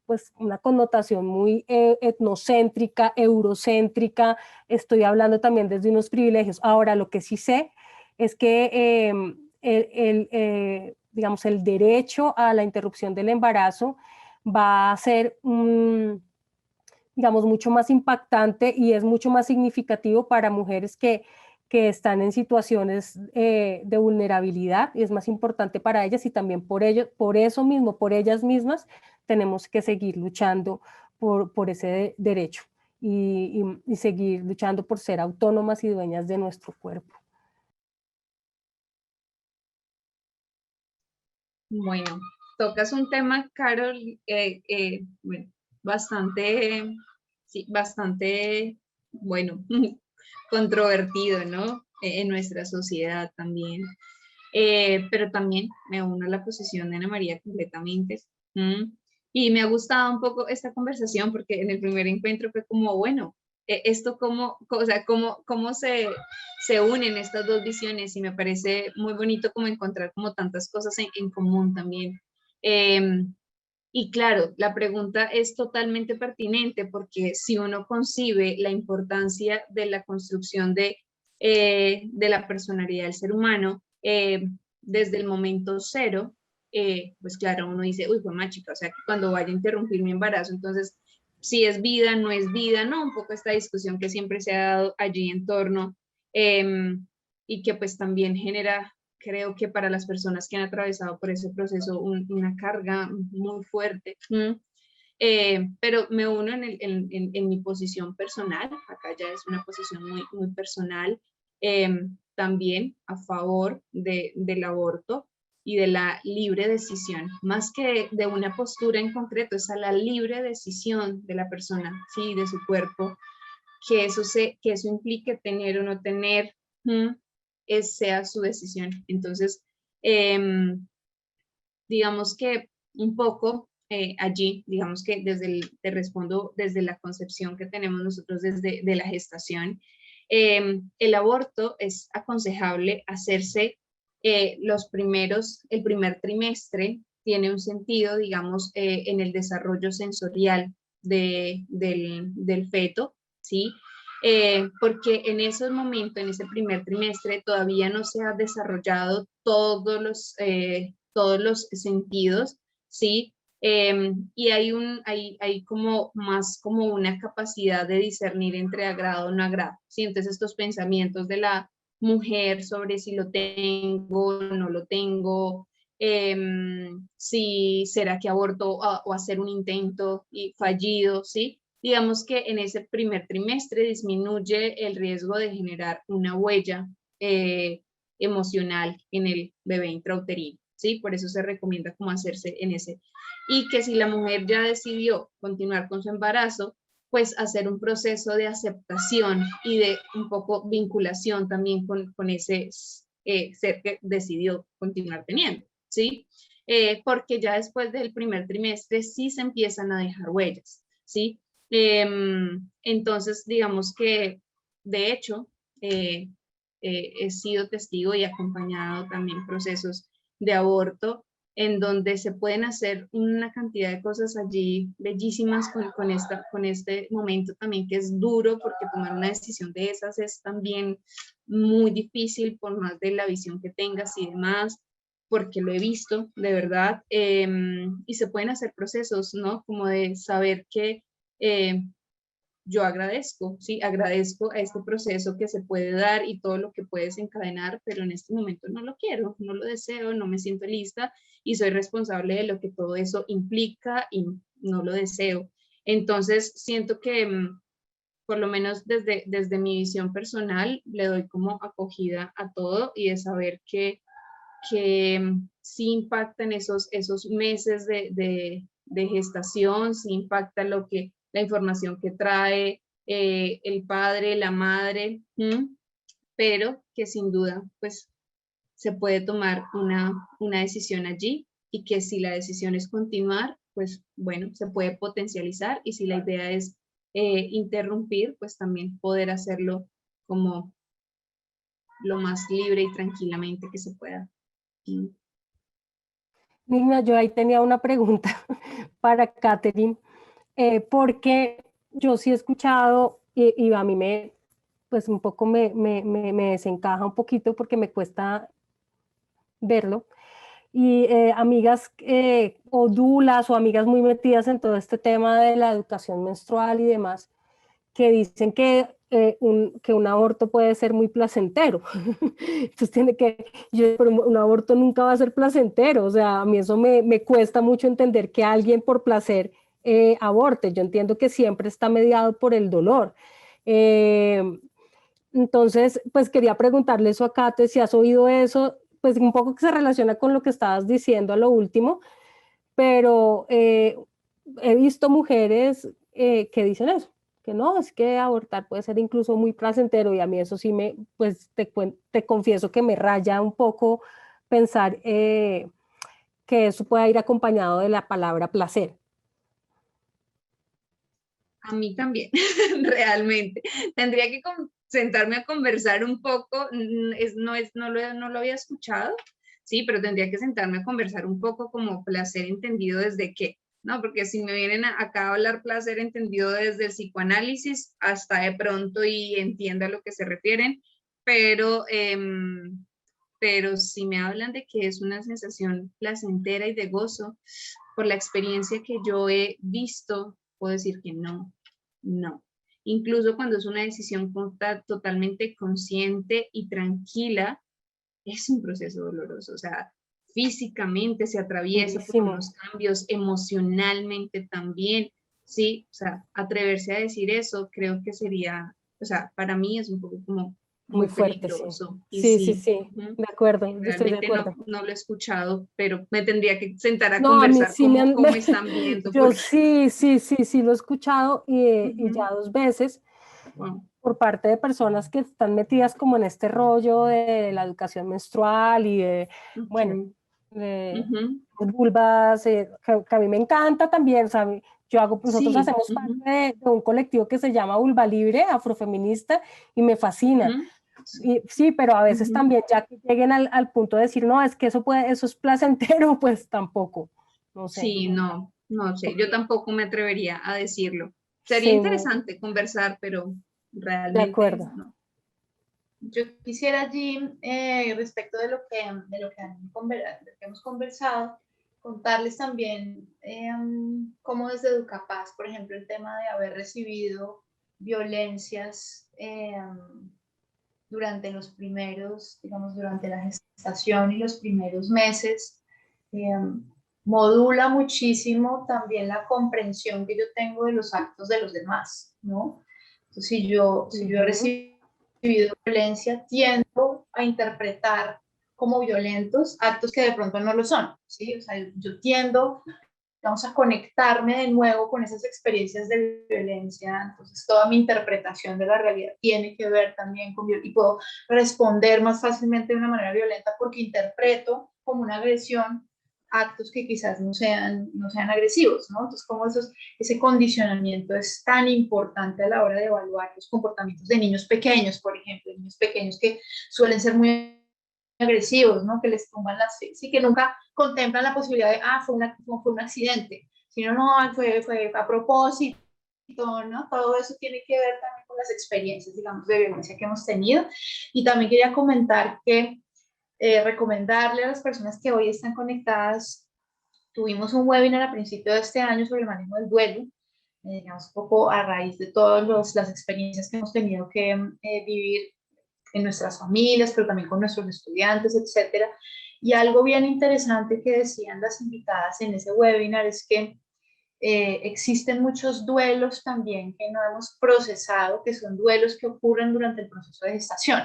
pues una connotación muy etnocéntrica, eurocéntrica. Estoy hablando también desde unos privilegios. Ahora, lo que sí sé es que digamos, el derecho a la interrupción del embarazo va a ser digamos, mucho más impactante y es mucho más significativo para mujeres que están en situaciones de vulnerabilidad, y es más importante para ellas, y también por eso mismo, por ellas mismas, tenemos que seguir luchando por ese derecho y seguir luchando por ser autónomas y dueñas de nuestro cuerpo. Bueno, tocas un tema, Carol, bueno, bastante, sí, bastante, bueno, controvertido, ¿no? En nuestra sociedad también. Pero también me uno a la posición de Ana María completamente. Y me ha gustado un poco esta conversación porque en el primer encuentro fue como, bueno, esto o sea, cómo se unen estas dos visiones, y me parece muy bonito como encontrar como tantas cosas en común también. Y claro, la pregunta es totalmente pertinente porque si uno concibe la importancia de la construcción de la personalidad del ser humano desde el momento cero, pues claro, uno dice, uy, fue más chica, o sea, que cuando vaya a interrumpir mi embarazo, entonces, si es vida, no es vida, ¿no? Un poco esta discusión que siempre se ha dado allí en torno y que pues también genera, creo que para las personas que han atravesado por ese proceso una carga muy fuerte. Pero me uno en mi posición personal, acá ya es una posición muy personal, también a favor del aborto y de la libre decisión, más que de una postura en concreto, es a la libre decisión de la persona, sí, de su cuerpo, que eso implique tener o no tener, sea su decisión. Entonces, digamos que un poco allí, digamos que te respondo desde la concepción que tenemos nosotros desde de la gestación. El aborto es aconsejable hacerse el primer trimestre, tiene un sentido, digamos, en el desarrollo sensorial del feto, ¿sí? Porque en esos momentos, en ese primer trimestre, todavía no se ha desarrollado todos los sentidos, ¿sí? Y hay como más como una capacidad de discernir entre agrado o no agrado, ¿sí? Entonces estos pensamientos de la mujer sobre si lo tengo o no lo tengo, si será que aborto o hacer un intento y fallido, ¿sí? Digamos que en ese primer trimestre disminuye el riesgo de generar una huella emocional en el bebé intrauterino, ¿sí? Por eso se recomienda como hacerse en ese. Y que si la mujer ya decidió continuar con su embarazo, pues hacer un proceso de aceptación y de un poco vinculación también con ese ser que decidió continuar teniendo, ¿sí? Porque ya después del primer trimestre sí se empiezan a dejar huellas, ¿sí? Entonces, digamos que, de hecho, he sido testigo y acompañado también procesos de aborto en donde se pueden hacer una cantidad de cosas allí bellísimas con este momento también que es duro, porque tomar una decisión de esas es también muy difícil por más de la visión que tengas y demás, porque lo he visto, de verdad, y se pueden hacer procesos, ¿no? Como de saber que yo agradezco, ¿sí? Agradezco a este proceso que se puede dar y todo lo que puede desencadenar, pero en este momento no lo quiero, no lo deseo, no me siento lista y soy responsable de lo que todo eso implica y no lo deseo. Entonces, siento que por lo menos desde mi visión personal, le doy como acogida a todo y de saber que sí impactan esos meses de gestación, sí impacta la información que trae el padre, la madre, pero que sin duda pues se puede tomar una decisión allí y que si la decisión es continuar, pues bueno, se puede potencializar y si la idea es interrumpir, pues también poder hacerlo como lo más libre y tranquilamente que se pueda. Nina, yo ahí tenía una pregunta para Katherine, porque yo sí he escuchado y a mí pues un poco me desencaja un poquito porque me cuesta verlo. Y amigas o dulas o amigas muy metidas en todo este tema de la educación menstrual y demás, que dicen que un aborto puede ser muy placentero. Entonces pero un aborto nunca va a ser placentero. O sea, a mí eso me cuesta mucho entender que alguien por placer aborte. Yo entiendo que siempre está mediado por el dolor. Entonces, pues quería preguntarle eso a Kate, si has oído eso, pues un poco que se relaciona con lo que estabas diciendo a lo último, pero he visto mujeres que dicen eso, que no, es que abortar puede ser incluso muy placentero y a mí eso sí pues te confieso que me raya un poco pensar que eso pueda ir acompañado de la palabra placer. A mí también, realmente. Tendría que sentarme a conversar un poco, no lo había escuchado, sí, pero tendría que sentarme a conversar un poco como placer entendido desde qué, ¿no? Porque si me vienen acá a hablar placer entendido desde el psicoanálisis, hasta de pronto y entiendo a lo que se refieren, pero si me hablan de que es una sensación placentera y de gozo, por la experiencia que yo he visto, puedo decir que no. Incluso cuando es una decisión totalmente consciente y tranquila, es un proceso doloroso, o sea, físicamente se atraviesa por unos cambios, emocionalmente también, ¿sí? O sea, atreverse a decir eso creo que sería, o sea, para mí es un poco como muy fuerte, peligroso. Sí, de acuerdo, yo estoy de acuerdo. No lo he escuchado, pero me tendría que sentar a No, conversar a mí sí cómo están viendo. Yo sí lo he escuchado y ya 2 veces por parte de personas que están metidas como en este rollo de la educación menstrual y de, bueno, de vulvas, que a mí me encanta también, ¿sabes? Nosotros hacemos parte de un colectivo que se llama Vulva Libre, afrofeminista, y me fascina. Y, sí, pero a veces también ya que lleguen al punto de decir, no, es que eso es placentero, pues tampoco, no sé. Sí, no sé, yo tampoco me atrevería a decirlo. Sería interesante conversar, pero realmente de acuerdo. No. Yo quisiera allí, respecto de lo que hemos conversado, contarles también cómo desde Educapaz, por ejemplo, el tema de haber recibido violencias durante los primeros, digamos, durante la gestación y los primeros meses, modula muchísimo también la comprensión que yo tengo de los actos de los demás, ¿no? Entonces, si yo he recibido violencia, tiendo a interpretar como violentos actos que de pronto no lo son, ¿sí? O sea, yo tiendo, vamos a conectarme de nuevo con esas experiencias de violencia, entonces toda mi interpretación de la realidad tiene que ver también con y puedo responder más fácilmente de una manera violenta porque interpreto como una agresión actos que quizás no sean agresivos, ¿no? Entonces, como ese condicionamiento es tan importante a la hora de evaluar los comportamientos de niños pequeños, por ejemplo, niños pequeños que suelen ser muy agresivos, ¿no? Que les tumban las, sí, que nunca contemplan la posibilidad de, fue un accidente, sino no, fue a propósito, ¿no? Todo eso tiene que ver también con las experiencias, digamos, de violencia que hemos tenido. Y también quería comentar que recomendarle a las personas que hoy están conectadas, tuvimos un webinar a principio de este año sobre el manejo del duelo, digamos, un poco a raíz de todas las experiencias que hemos tenido que vivir en nuestras familias, pero también con nuestros estudiantes, etcétera. Y algo bien interesante que decían las invitadas en ese webinar es que existen muchos duelos también que no hemos procesado, que son duelos que ocurren durante el proceso de gestación,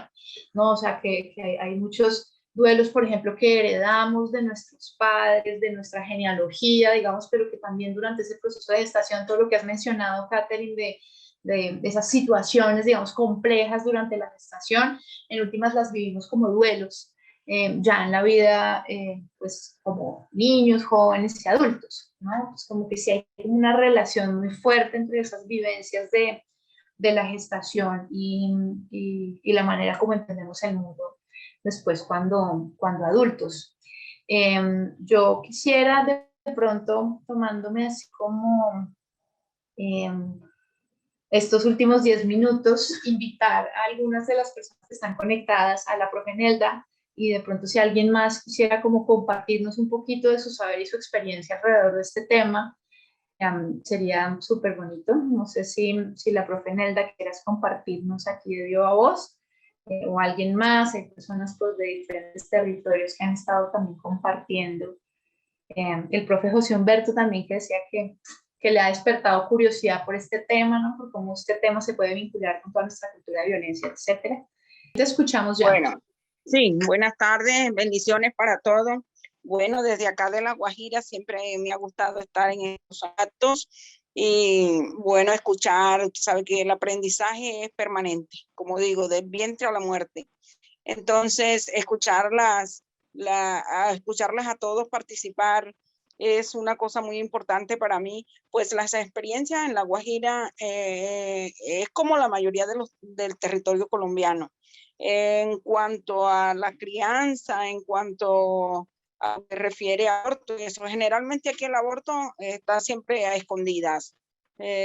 ¿no? O sea, que hay muchos duelos, por ejemplo, que heredamos de nuestros padres, de nuestra genealogía, digamos, pero que también durante ese proceso de gestación, todo lo que has mencionado, Catherine, de esas situaciones, digamos, complejas durante la gestación, en últimas las vivimos como duelos, ya en la vida, pues como niños, jóvenes y adultos, ¿no? Pues como que sí hay una relación muy fuerte entre esas vivencias de la gestación y la manera como entendemos el mundo después cuando adultos. Yo quisiera de pronto, tomándome así como estos últimos 10 minutos, invitar a algunas de las personas que están conectadas, a la profe Nelda, y de pronto si alguien más quisiera como compartirnos un poquito de su saber y su experiencia alrededor de este tema, sería súper bonito. No sé si la profe Nelda quieras compartirnos aquí de viva voz, o alguien más. Hay personas pues, de diferentes territorios que han estado también compartiendo. El profe José Humberto también, que decía que le ha despertado curiosidad por este tema, ¿no? Por cómo este tema se puede vincular con toda nuestra cultura de violencia, etcétera. Te escuchamos ya. Bueno, sí, buenas tardes, bendiciones para todos. Bueno, desde acá de La Guajira siempre me ha gustado estar en estos actos y bueno, escuchar, sabe que el aprendizaje es permanente, como digo, del vientre a la muerte. Entonces, escucharlas a todos participar es una cosa muy importante para mí, pues las experiencias en La Guajira es como la mayoría del territorio colombiano. En cuanto a la crianza, en cuanto a lo que refiere a aborto, eso generalmente aquí el aborto está siempre a escondidas.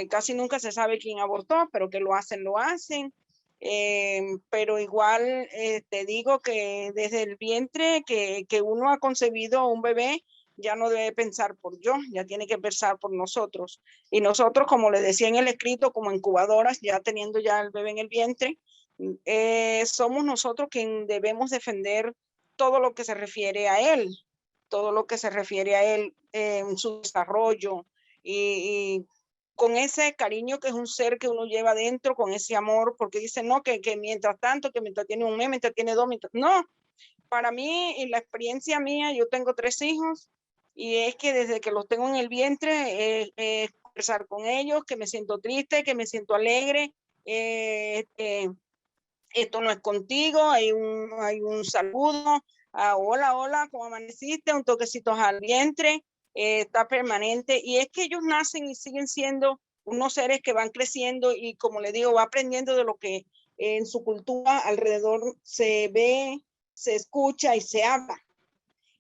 Casi nunca se sabe quién abortó, pero que lo hacen, lo hacen. Pero igual te digo que desde el vientre que uno ha concebido un bebé, ya no debe pensar por yo, ya tiene que pensar por nosotros. Y nosotros, como le decía en el escrito, como incubadoras, ya teniendo ya el bebé en el vientre, somos nosotros quien debemos defender todo lo que se refiere a él, todo lo que se refiere a él en su desarrollo y con ese cariño que es un ser que uno lleva dentro, con ese amor, porque dicen, no, que mientras tanto, que mientras tiene un mes, mientras tiene dos, no, para mí, en la experiencia mía, yo tengo 3 hijos, y es que desde que los tengo en el vientre, conversar con ellos, que me siento triste, que me siento alegre, esto no es contigo, hay un saludo, hola, hola, ¿cómo amaneciste? Un toquecito al vientre, está permanente, y es que ellos nacen y siguen siendo unos seres que van creciendo y como le digo, va aprendiendo de lo que en su cultura alrededor se ve, se escucha y se habla.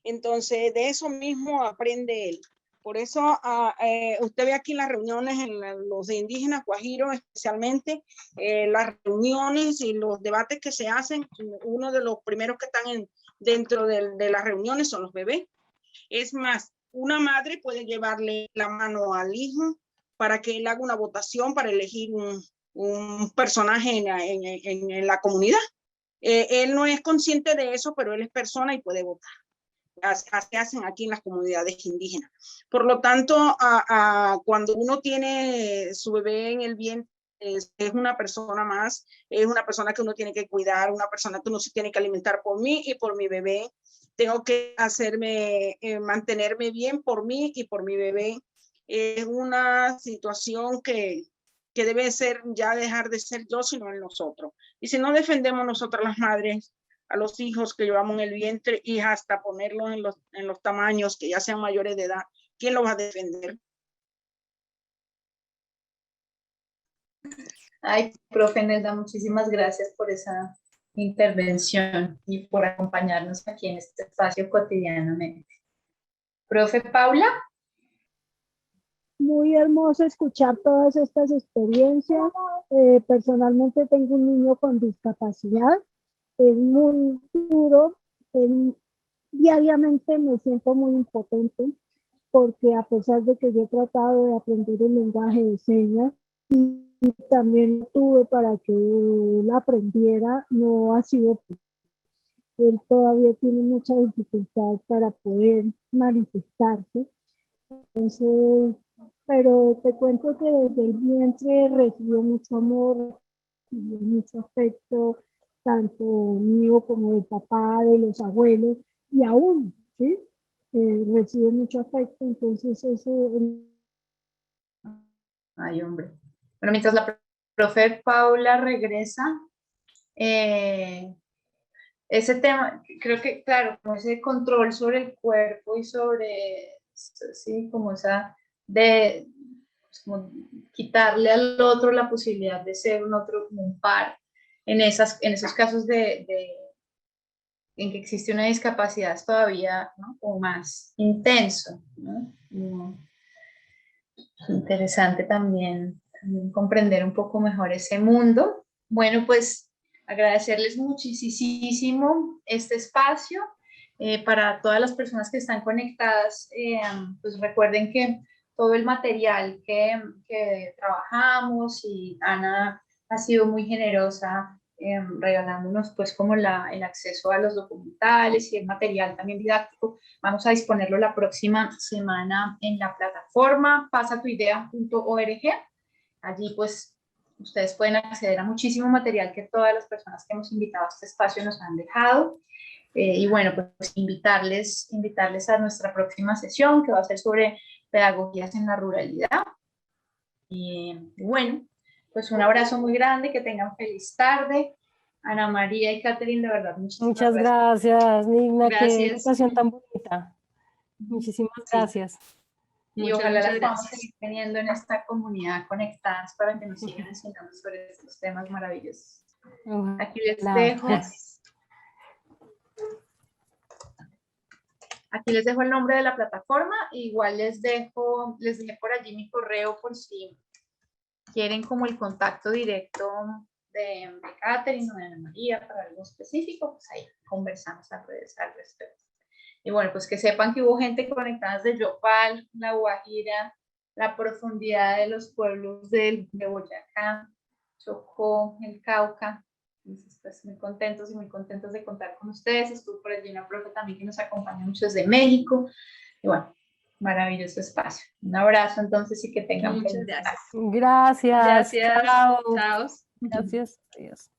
Entonces, de eso mismo aprende él. Por eso usted ve aquí las reuniones en los indígenas guajiros, especialmente las reuniones y los debates que se hacen. Uno de los primeros que están dentro de las reuniones son los bebés. Es más, una madre puede llevarle la mano al hijo para que él haga una votación para elegir un personaje en la comunidad. Él no es consciente de eso, pero él es persona y puede votar. Así hacen aquí en las comunidades indígenas. Por lo tanto, cuando uno tiene su bebé en el vientre, es una persona más, es una persona que uno tiene que cuidar, una persona que uno se tiene que alimentar por mí y por mi bebé. Tengo que mantenerme bien por mí y por mi bebé. Es una situación que debe ser ya dejar de ser yo, sino en nosotros. Y si no defendemos nosotras las madres a los hijos que llevamos en el vientre y hasta ponerlos en los tamaños que ya sean mayores de edad, ¿quién los va a defender? Ay, profe Nelda, muchísimas gracias por esa intervención y por acompañarnos aquí en este espacio cotidianamente. Profe Paula. Muy hermoso escuchar todas estas experiencias. Personalmente tengo un niño con discapacidad. Es muy duro. Diariamente me siento muy impotente porque a pesar de que yo he tratado de aprender el lenguaje de señas y también lo tuve para que él aprendiera, no ha sido posible. Él todavía tiene mucha dificultad para poder manifestarse. Entonces, pero te cuento que desde el vientre recibió mucho amor, recibió mucho afecto, tanto mío como del papá, de los abuelos, y aún, ¿sí? Recibe mucho afecto, entonces eso... Ay, hombre. Bueno, mientras la profe Paula regresa, ese tema, creo que, claro, como ese control sobre el cuerpo y sobre, sí, como esa, de pues, como quitarle al otro la posibilidad de ser un otro como un par, en esos casos en que existe una discapacidad es todavía, ¿no? Como más intenso, ¿no? Interesante también comprender un poco mejor ese mundo. Bueno, pues agradecerles muchísimo este espacio. Para todas las personas que están conectadas, pues recuerden que todo el material que trabajamos, y Ana ha sido muy generosa regalándonos pues como el acceso a los documentales y el material también didáctico. Vamos a disponerlo la próxima semana en la plataforma pasatuidea.org. Allí pues ustedes pueden acceder a muchísimo material que todas las personas que hemos invitado a este espacio nos han dejado. Y bueno, pues invitarles a nuestra próxima sesión, que va a ser sobre pedagogías en la ruralidad. Y bueno, pues un abrazo muy grande, que tengan feliz tarde. Ana María y Catherine, de verdad, Muchas gracias, Nigna, qué Gracias. educación tan bonita. Muchísimas gracias. Y ojalá las podamos seguir teniendo en esta comunidad conectadas para que nos sigan enseñando sobre estos temas maravillosos. Aquí les dejo. Aquí les dejo el nombre de la plataforma. Igual les dejé por allí mi correo por si quieren como el contacto directo de Catherine o de Ana María para algo específico, pues ahí conversamos al respecto. Y bueno, pues que sepan que hubo gente conectada desde Yopal, La Guajira, la profundidad de los pueblos de Boyacá, Chocó, el Cauca. Entonces, pues muy contentos de contar con ustedes. Estuvo por allí una profe también que nos acompaña mucho desde México. Y bueno, maravilloso espacio. Un abrazo entonces y que tengan muchas gracias. Gracias. Chao. Chao. Gracias. Adiós.